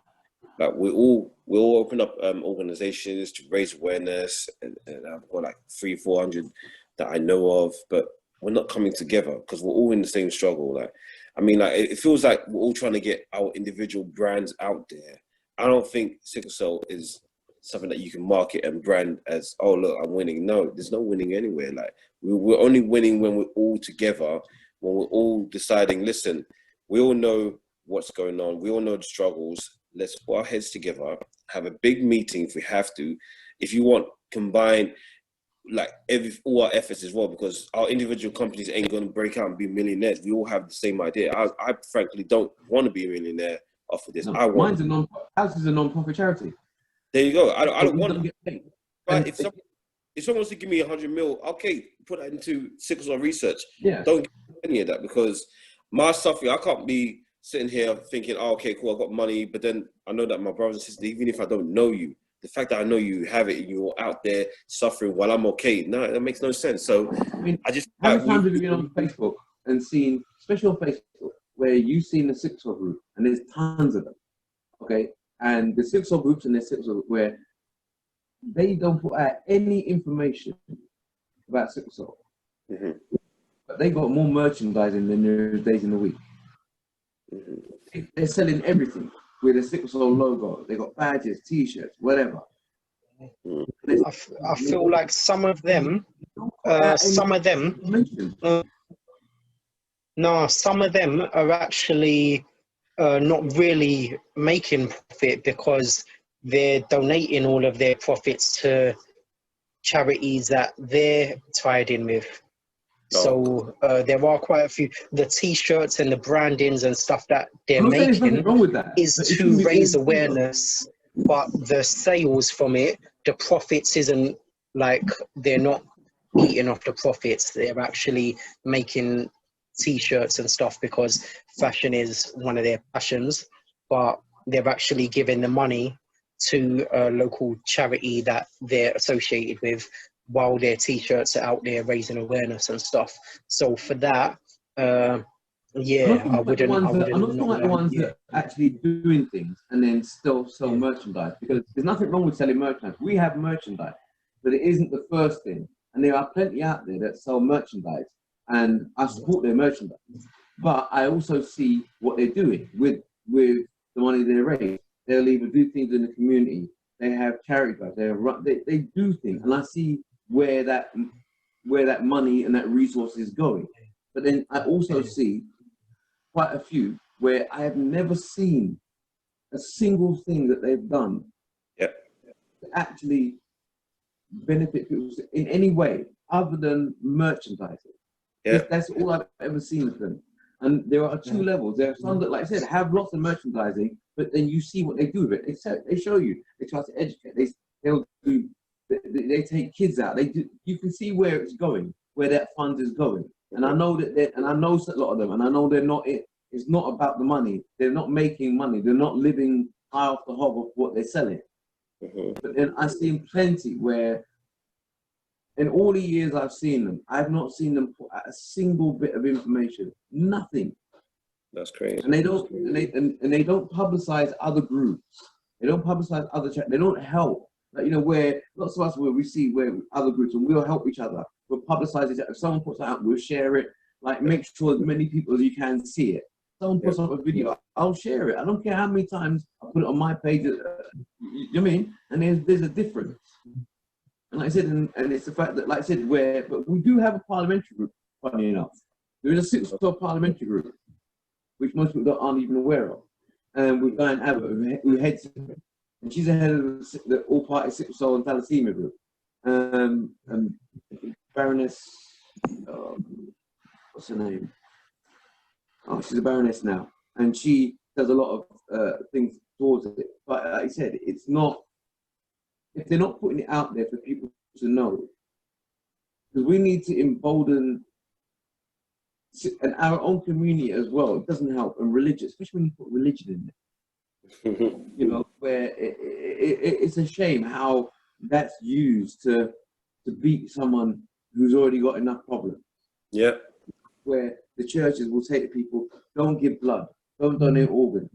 Like we all open up organizations to raise awareness, and I've got like 300-400 that I know of, but we're not coming together because we're all in the same struggle. Like, I mean, like it feels like we're all trying to get our individual brands out there. I don't think sickle cell is something that you can market and brand as, oh look, I'm winning. No, there's no winning anywhere. Like we're only winning when we're all together, when we're all deciding, listen, we all know what's going on, we all know the struggles. Let's put our heads together, have a big meeting if we have to. If you want, combine like all our efforts as well, because our individual companies ain't going to break out and be millionaires. We all have the same idea. I frankly don't want to be a millionaire off of this. No, ours is a non-profit charity. There you go. I don't want to get paid. But if someone wants to give me 100 mil, okay, put that into sickle cell research. Yeah. Don't give any of that, because my suffering, I can't be sitting here thinking, oh, okay, cool, I got money, but then I know that my brothers and sisters, even if I don't know you, the fact that I know you have it and you're out there suffering while I'm okay, no, that makes no sense. So I mean, I just how many times have you been on Facebook and seen, especially on Facebook, where you've seen the sickle cell group, and there's tons of them, okay? And the sickle cell groups and the sickle cell where they don't put out any information about sickle cell, but they got more merchandising than there is days in the week. They're selling everything with a sickle cell logo. They got badges, T-shirts, whatever. I feel like some of them are actually not really making profit because they're donating all of their profits to charities that they're tied in with. So there are quite a few. The T-shirts and the brandings and stuff that they're making is to raise awareness, but the sales from it, the profits isn't like they're not eating off the profits. They're actually making T-shirts and stuff because fashion is one of their passions, but they're actually giving the money to a local charity that they're associated with, while their T-shirts are out there raising awareness and stuff. So for that, I wouldn't. I'm not talking about the ones that are actually doing things and then still sell merchandise, because there's nothing wrong with selling merchandise. We have merchandise, but it isn't the first thing. And there are plenty out there that sell merchandise, and I support their merchandise. But I also see what they're doing with the money they raise. They'll either do things in the community. They have charity drives. They do things, and I see where that money and that resource is going. But then I also see quite a few where I have never seen a single thing that they've done to actually benefit people in any way other than merchandising. That's all I've ever seen of them. And there are two levels. There are some that, like I said, have lots of merchandising, but then you see what they do with it. They show you. They try to educate. They take kids out. You can see where it's going, where that fund is going. And I know and I know a lot of them, and I know they're not. It's not about the money. They're not making money. They're not living high off the hog of what they're selling. But then I've seen plenty where, in all the years I've seen them, I've not seen them put out a single bit of information. Nothing. That's crazy. And they don't. And they don't publicize other groups. They don't publicize other charities. They don't help. Like, where lots of us we see where other groups, and we'll help each other. We'll publicize it. If someone puts it out, we'll share it. Like, make sure as many people as you can see it. Someone puts up a video, I'll share it. I don't care how many times I put it on my page. You know what I mean? And there's a difference. And like I said, and it's the fact that, like I said, but we do have a parliamentary group, funny enough. There is a sickle cell parliamentary group, which most people aren't even aware of. And we've got an Abbott who heads it. And she's the head of the all-party sickle cell and thalassemia group. And Baroness, what's her name? Oh, she's a Baroness now. And she does a lot of things towards it. But like I said, it's not, if they're not putting it out there for people to know, because we need to embolden and our own community as well. It doesn't help, and religion, especially when you put religion in it. Where it's a shame how that's used to beat someone who's already got enough problems. where the churches will say to people, don't give blood, don't donate organs.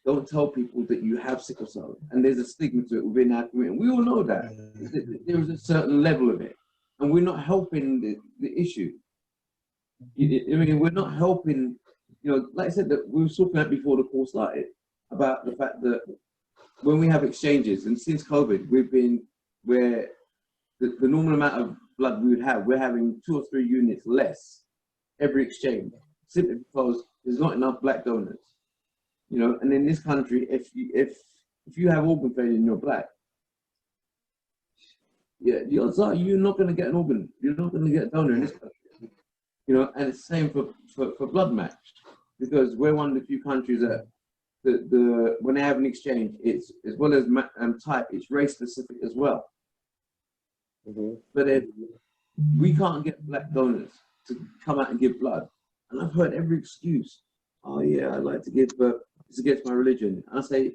Don't tell people that you have sickle cell, and there's a stigma to it within our community. We all know that there is a certain level of it, and we're not helping the issue. I mean, we're not helping. You know, like I said, that we were talking about before the call started about the fact that when we have exchanges, and since COVID, we've been where the normal amount of blood we would have, we're having 2 or 3 units less every exchange, simply because there's not enough black donors. You know, and in this country, if you have organ failure and you're black, yeah, the odds are you're not going to get an organ. You're not going to get a donor in this country. You know, and it's the same for blood match, because we're one of the few countries that when they have an exchange, it's as well as type, it's race specific as well. But if we can't get black donors to come out and give blood, and I've heard every excuse. Oh yeah, I'd like to give, but it's against my religion. And I say,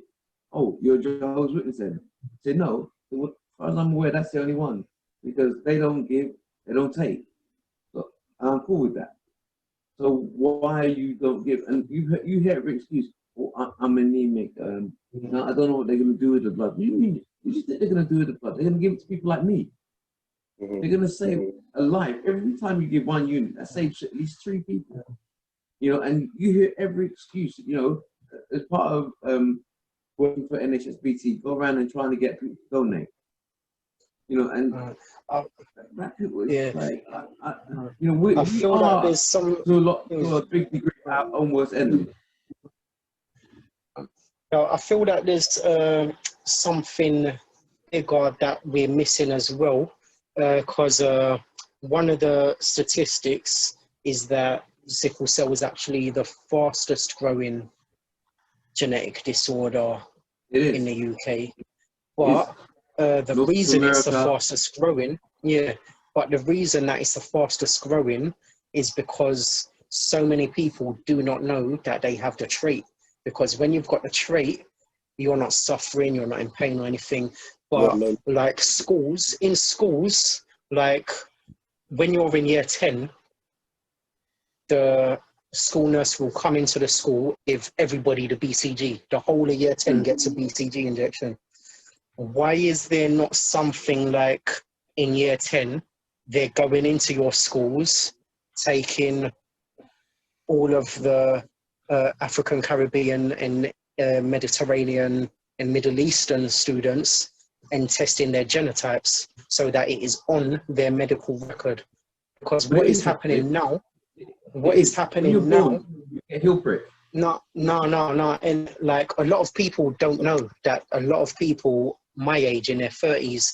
oh, you're a Jehovah's Witness then? I say, no, as far as I'm aware, that's the only one, because they don't give, they don't take. So I'm cool with that. So why you don't give? And you hear every excuse. Oh, I'm anemic. I don't know what they're going to do with the blood. You just think they're going to do with the blood? They're going to give it to people like me. They're going to save a life. Every time you give 1 unit, that saves at least 3 people. You know, and you hear every excuse, you know, as part of working for NHSBT, go around and trying to get people to donate. You know, and black people, yeah. Like, you know, we feel are, that there's some, to a big degree, our own worst enemy. I feel that there's something bigger that we're missing as well, because one of the statistics is that sickle cell is actually the fastest growing genetic disorder in the UK. But the reason it's the fastest growing, but the reason that it's the fastest growing is because so many people do not know that they have the trait. Because when you've got the trait, you're not suffering, you're not in pain or anything. But like in schools, like when you're in year 10, the school nurse will come into the school, give everybody the BCG. The whole of year 10 gets a BCG injection. Why is there not something like in year 10, they're going into your schools, taking all of the African, Caribbean and Mediterranean and Middle Eastern students and testing their genotypes so that it is on their medical record? Because what is happening now, heel prick. No. And like a lot of people don't know that. A lot of people my age in their 30s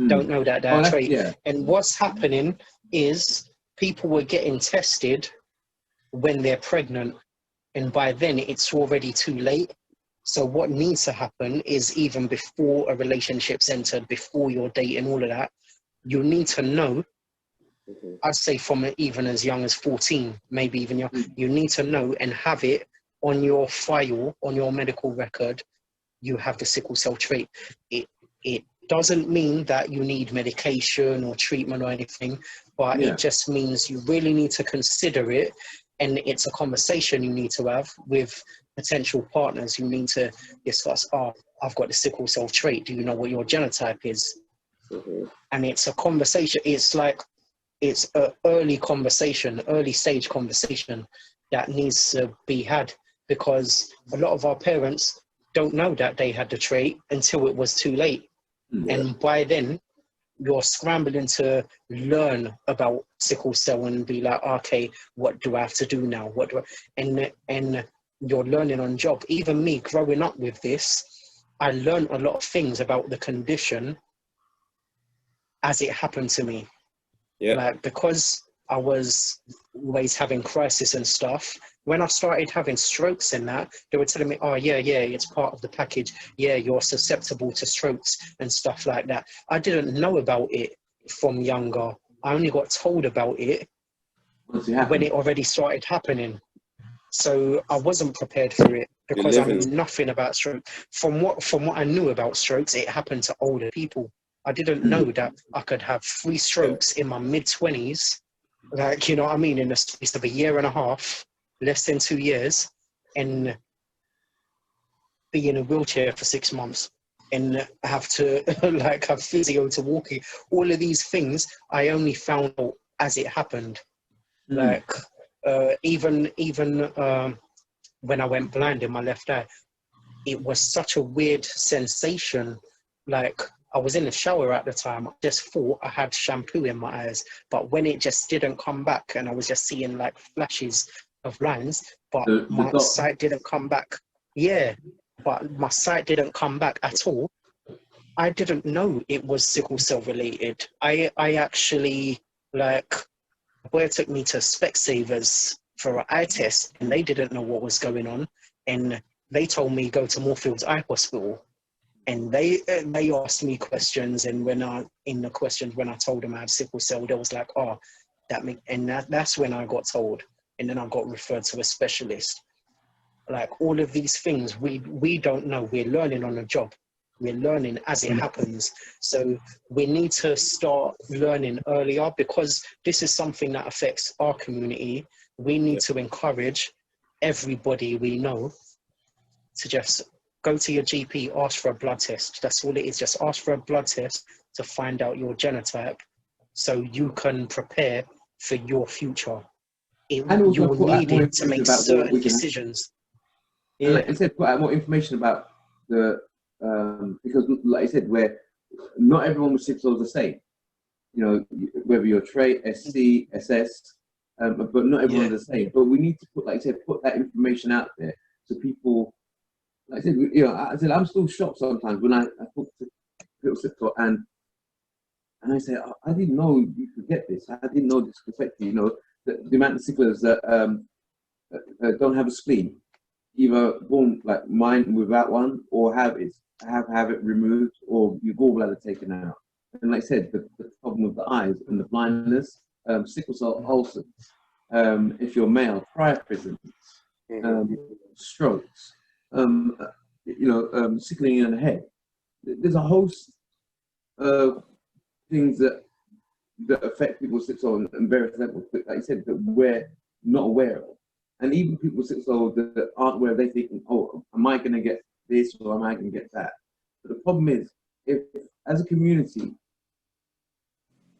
don't know that they're trait. Yeah. And what's happening is people were getting tested when they're pregnant, and by then it's already too late. So what needs to happen is even before a relationship's entered, before you're dating, all of that, you need to know. I'd say from even as young as 14, maybe even young, you need to know and have it on your file, on your medical record, you have the sickle cell trait. It doesn't mean that you need medication or treatment or anything, but it just means you really need to consider it, and it's a conversation you need to have with potential partners. You need to discuss, I've got the sickle cell trait, do you know what your genotype is? And it's a conversation, it's an early stage conversation that needs to be had, because a lot of our parents don't know that they had the trait until it was too late. And by then, you're scrambling to learn about sickle cell and be like, okay, what do I have to do now? And you're learning on job. Even me growing up with this, I learned a lot of things about the condition as it happened to me. Like, because I was always having crisis and stuff, when I started having strokes and that, they were telling me, oh yeah, it's part of the package. Yeah, you're susceptible to strokes and stuff like that. I didn't know about it from younger. I only got told about it when it already started happening. So I wasn't prepared for it because I knew nothing about stroke. From what I knew about strokes, it happened to older people. I didn't know that I could have 3 strokes in my mid-20s Like, you know what I mean? In the space of a year and a half, less than 2 years, and be in a wheelchair for 6 months and have to like have physio to walk in. All of these things I only found out as it happened. Like even when I went blind in my left eye, it was such a weird sensation. Like, I was in the shower at the time, I just thought I had shampoo in my eyes, but when it just didn't come back and I was just seeing like flashes of lines, but my sight didn't come back. Yeah, but my sight didn't come back at all. I didn't know it was sickle cell related. I actually, like, boy took me to Specsavers for an eye test, and they didn't know what was going on, and they told me go to Moorfields Eye Hospital, and they asked me questions, and when I told them I had sickle cell, they was like, oh, that's when I got told, and then I got referred to a specialist. Like, all of these things we don't know. We're learning on the job. We're learning as it happens. So we need to start learning earlier, because this is something that affects our community. We need to encourage everybody we know to just go to your GP, ask for a blood test. That's all it is. Just ask for a blood test to find out your genotype so you can prepare for your future. You'll need it to make certain decisions. Yeah. And like I said, put out more information about the because, like I said, where not everyone with sickle cell is the same. You know, whether you're trait, SC, SS, but not everyone is the same. But we need to put, like I said, put that information out there so people. Like I said, you know, I'm still shocked sometimes when I talk to people sickle and I say, oh, I didn't know you could get this. I didn't know this could affect you. You know, the amount of sicklers that don't have a spleen, either born like mine without one, or have it removed, or your gallbladder taken out. And like I said, the problem with the eyes and the blindness, sickle cell ulcers, if you're male, priapism, strokes, sickling in the head. There's a host of things that affect people's sickle cell and various levels, but like I said, that we're not aware of. And even people with sickle cell that aren't aware, they thinking, oh, am I going to get this or am I going to get that? But the problem is, if as a community,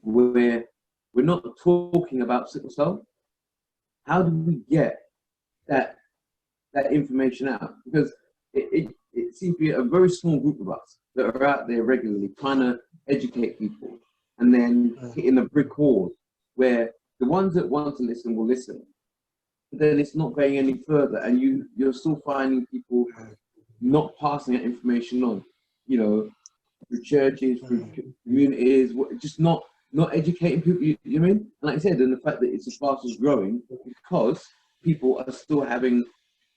we're not talking about sickle cell, how do we get that information out? Because it seems to be a very small group of us that are out there regularly trying to educate people, and then hitting a brick wall where the ones that want to listen will listen, but then it's not going any further, and you're still finding people not passing that information on, you know, through churches, through communities, just not educating people, you know what I mean? And like I said, and the fact that it's the fastest growing because people are still having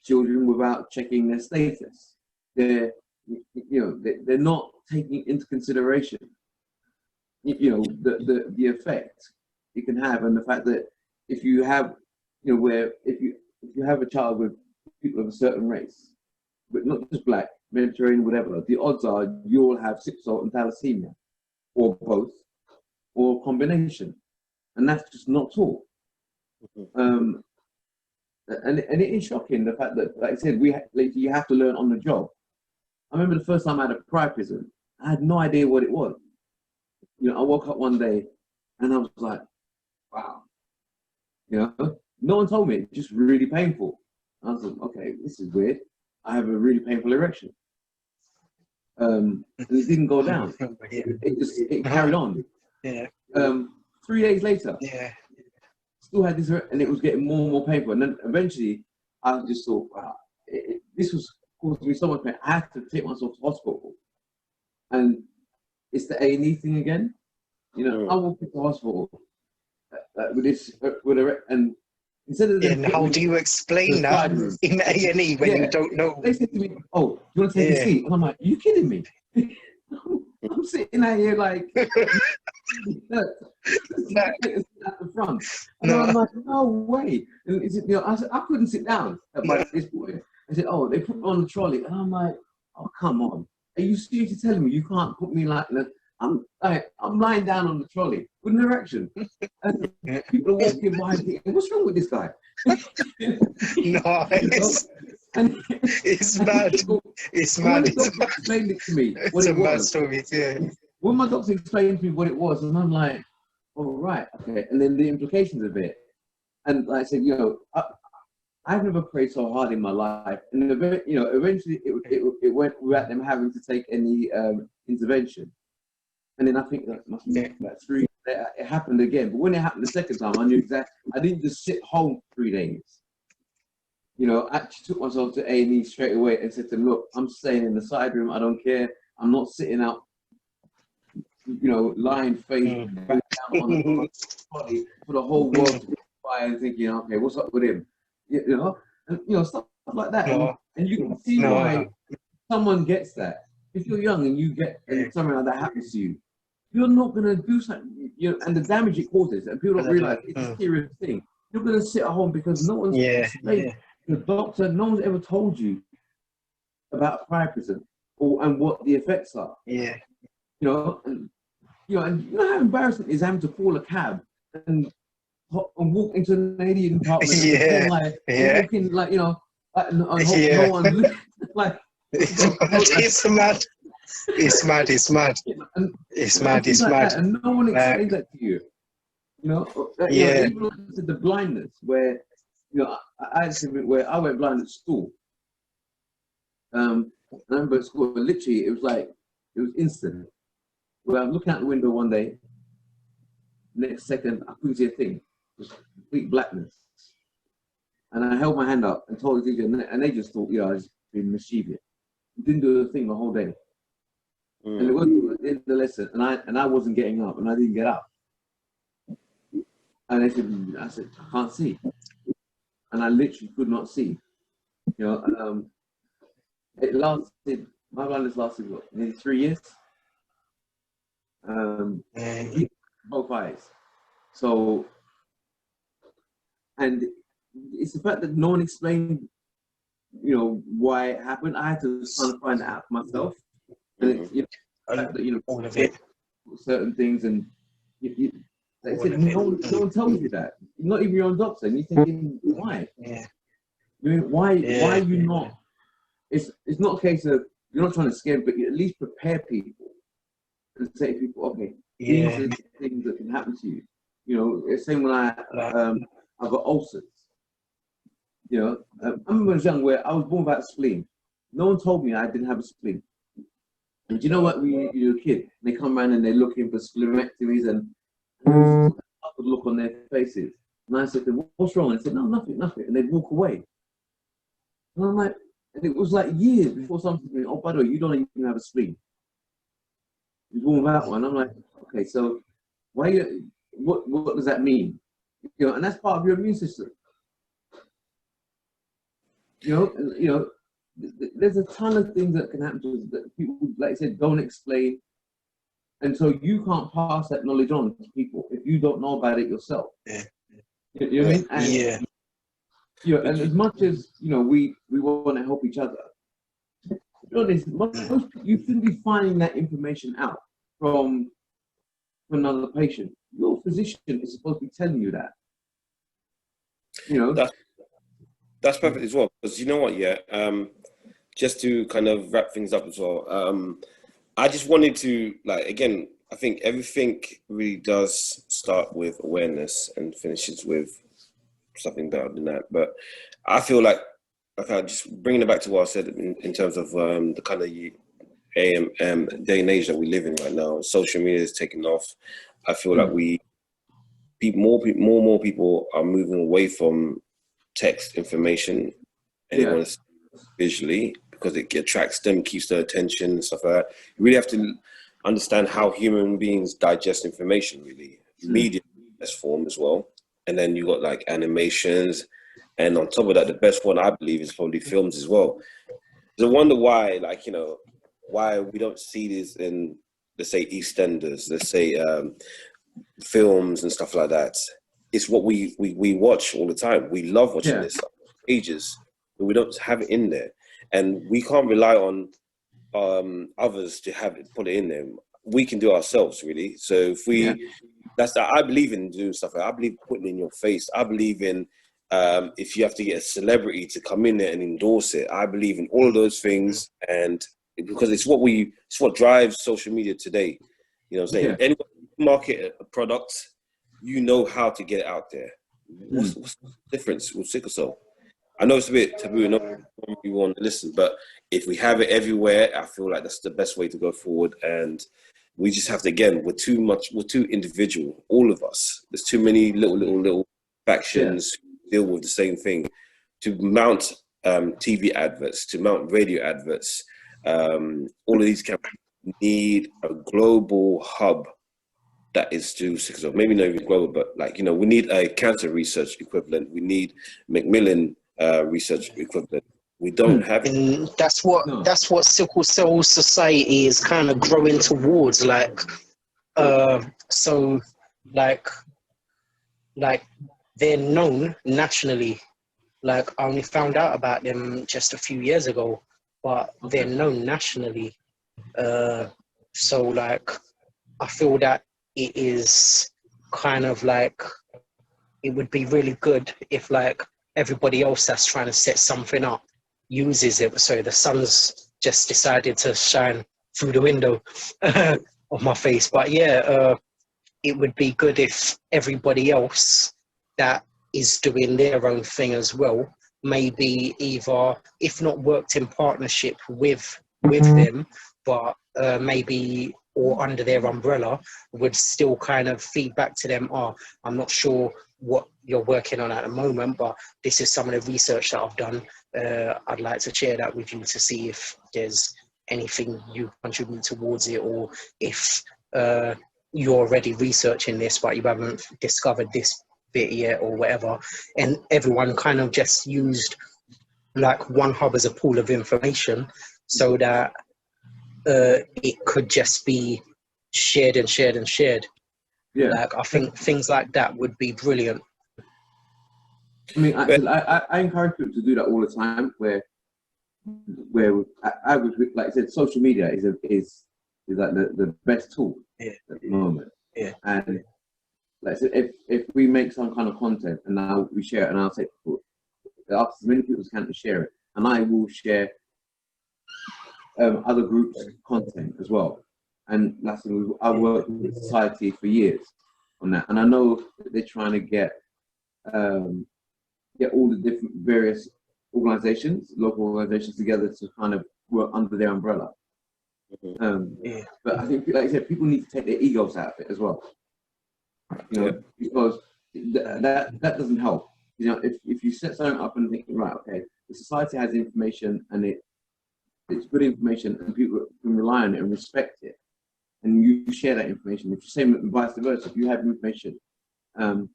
children without checking their status. They're not taking into consideration, you know, the effect it can have, and the fact that if you have, you know, where if you have a child with people of a certain race, but not just black, Mediterranean, whatever, the odds are you'll have sickle cell and thalassemia, or both, or a combination, and that's just not taught. And it is shocking, the fact that, like I said, you have to learn on the job. I remember the first time I had a priapism, I had no idea what it was. You know, I woke up one day and I was like, wow. You know, no one told me, it's just really painful. I was like, okay, this is weird. I have a really painful erection. And it didn't go down. It carried on. Yeah. 3 days later, still had this, and it was getting more and more painful. And then eventually, I just thought, wow, this was causing me so much pain. I had to take myself to hospital. And it's the A&E thing again. You know, I walked into hospital with this, and instead of and how do you explain that in A&E when you don't know? They said to me, "Oh, you want to take a seat?" And I'm like, "Are you kidding me?" I'm sitting out here like, look, at the front, and I'm like, "No way!" And you know, I said, I couldn't sit down at this point. I said, "Oh, they put me on the trolley," and I'm like, "Oh, come on! Are you seriously telling me you can't put me like I'm lying down on the trolley with an erection, and people are walking by thinking, what's wrong with this guy? Nice. And it's mad. It's mad. When the doctor explained it to me, what it's it a mad was. story, yeah. When my doctor explained to me what it was, and I'm like, oh, right, okay. And then the implications of it. And like I said, you know, I've never prayed so hard in my life. And, you know, eventually it went without them having to take any intervention. And then I think that must be about 3 days. It happened again. But when it happened the second time, I knew exactly. I didn't just sit home 3 days. You know, I actually took myself to A&E straight away and said to them, look, I'm staying in the side room. I don't care. I'm not sitting out, you know, lying face back down on the body for the whole world to by and thinking, okay, what's up with him? You know, and, you know, stuff like that. And you can see why someone gets that. If you're young and you get and something like that happens to you, you're not going to do something, you know, and the damage it causes, and people don't realize it's a serious thing. You're going to sit at home because no one's explained. The doctor, no one's ever told you about priapism and what the effects are. Yeah. You know, and you know how embarrassing it is having to call a cab and walk into an alien apartment and walking like, you know, like, and hope no one like. It's mad. It's mad. It's mad. And, it's mad. It's like mad. And no one explains that to you. You know, you know, even to the blindness where, you know, I had something where I went blind at school. I remember at school, literally, it was instant. Where I'm looking out the window one day, next second, I couldn't see a thing. Just complete blackness. And I held my hand up and told the teacher, and they just thought, you know, I was being mischievous. Didn't do a thing the whole day. And it wasn't at the end of the lesson, and I wasn't getting up, and I didn't get up. And I said, I can't see. And I literally could not see. You know, it lasted, my blindness lasted, what, nearly 3 years? Both eyes. So, and it's the fact that no one explained, you know, why it happened. I had to kind of find it out for myself. And it's, you know, the fact that, you know, all of it, certain things, and like I said, no one tells you that. Not even your own doctor. And you're thinking, why? Yeah. I mean, why are you not? It's not a case of you're not trying to scare, but you at least prepare people and say to people, okay, these are the things that can happen to you. You know, it's the same when I got ulcers. You know, I remember when I was young, where I was born without a spleen. No one told me I didn't have a spleen. And do you know what? When you're a kid, they come around and they're looking for splenectomies, and I would look on their faces. And I said, what's wrong? And they said, no, nothing. And they'd walk away. And I'm like, and it was like years before something, oh, by the way, you don't even have a spleen. You're born without one. I'm like, okay, so what does that mean? You know, and that's part of your immune system. You know, there's a ton of things that can happen to us that people, like I said, don't explain. And so you can't pass that knowledge on to people if you don't know about it yourself. Yeah. You know what I mean? And, you know, and as much as, you know, we want to help each other, to be honest, you shouldn't be finding that information out from another patient. Your physician is supposed to be telling you that. You know? That's perfect as well, because you know what, just to kind of wrap things up as well, I just wanted to, like, again, I think everything really does start with awareness and finishes with something better than that. But I feel like, okay, just bringing it back to what I said in terms of the kind of day and age that we live in right now, social media is taking off. I feel like more people are moving away from text information, and they want to see visually because it attracts them, keeps their attention and stuff like that. You really have to understand how human beings digest information, really. Media as form as well. And then you got like animations. And on top of that, the best one I believe is probably films as well. I wonder why, like, you know, why we don't see this in, let's say, EastEnders, let's say films and stuff like that. It's what we watch all the time. We love watching this pages, but we don't have it in there. And we can't rely on others to have it, put it in there. we can do ourselves, really. So if we, I believe in doing stuff. I believe putting it in your face. I believe in if you have to get a celebrity to come in there and endorse it. I believe in all of those things, and because it's what drives social media today. You know what I'm saying? Anyone market a product, you know how to get it out there. What's the difference with sickle cell? I know it's a bit taboo and not everyone want to listen, but if we have it everywhere, I feel like that's the best way to go forward. And we just have to, again, we're too individual, all of us. There's too many little factions who deal with the same thing. To mount TV adverts, to mount radio adverts, all of these campaigns need a global hub that is to sickle cell. Maybe not even global, but like, you know, we need a cancer research equivalent. We need Macmillan research equivalent. We don't have it. And that's what Sickle Cell Society is kind of growing towards. Like, so like they're known nationally. Like, I only found out about them just a few years ago, but they're known nationally. So like, I feel that it is kind of like, it would be really good if like everybody else that's trying to set something up uses it. So the sun's just decided to shine through the window of my face. But yeah, it would be good if everybody else that is doing their own thing as well, maybe either, if not worked in partnership with them, but maybe, or under their umbrella, would still kind of feed back to them, I'm not sure what you're working on at the moment, but this is some of the research that I've done. I'd like to share that with you to see if there's anything you contribute towards it, or if you're already researching this but you haven't discovered this bit yet or whatever. And everyone kind of just used like one hub as a pool of information, so that it could just be shared and shared and shared. Yeah. Like, I think things like that would be brilliant. I mean, I encourage people to do that all the time. Where I would, like I said, social media is like the best tool at the moment. Yeah. And like I said, if we make some kind of content and now we share it, and I'll say, ask as many people as can to share it, and I will share other groups' content as well. And that's, I've worked with society for years on that, and I know that they're trying to get all the different various organizations, local organizations, together to kind of work under their umbrella. But I think, like I said, people need to take their egos out of it as well. You know, because that doesn't help. You know, if you set something up and think, right, okay, the society has information and it's good information and people can rely on it and respect it, and you share that information. If you say vice versa, if you have information, and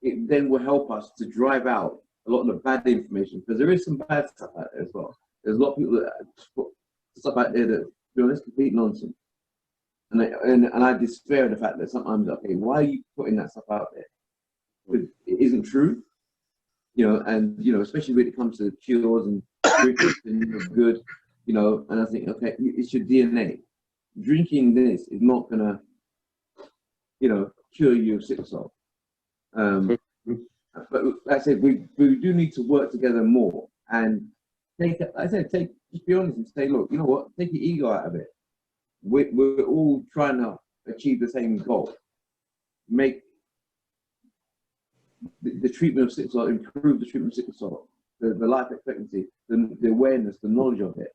it then will help us to drive out a lot of the bad information, because there is some bad stuff out there as well. There's a lot of people that put stuff out there that, to be honest, complete nonsense. And I despair of the fact that sometimes, okay, why are you putting that stuff out there? Because it isn't true, you know. And you know, especially when it comes to cures and drinking and good, you know. And I think, okay, it's your DNA. Drinking this is not gonna, you know, cure you of sickle cell. But like I said, we do need to work together more and just be honest and say, look, you know what, take your ego out of it. We're all trying to achieve the same goal. Make the treatment of sickle cell, improve the treatment of sickle cell, the life expectancy, the awareness, the knowledge of it,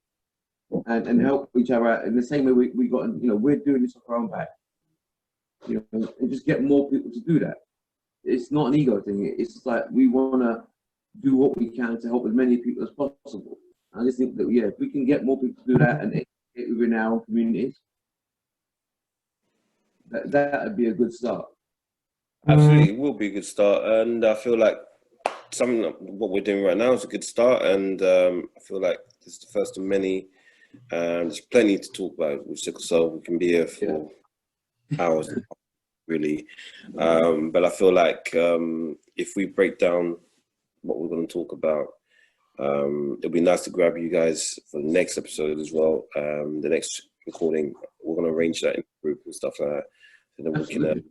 and help each other out in the same way we got, you know, we're doing this off our own back. You know, and just get more people to do that. It's not an ego thing. It's just like we want to do what we can to help as many people as possible. I just think that, if we can get more people to do that and educate within our own communities, that would be a good start. Absolutely, it will be a good start, and I feel like what we're doing right now is a good start, and I feel like this is the first of many. There's plenty to talk about with sickle cell. We can be here for hours, really, but I feel like if we break down what we're going to talk about, it'll be nice to grab you guys for the next episode as well. The next recording. We're going to arrange that in the group and stuff like that. So then Absolutely. we can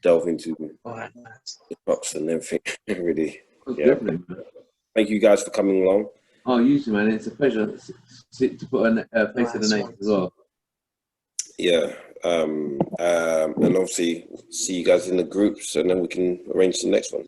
delve into All right. the box and everything. Really. Most Yeah. definitely. Thank you guys for coming along. Oh, you too, man. It's a pleasure to put a face to the name as well. Yeah. And obviously see you guys in the groups, and then we can arrange the next one.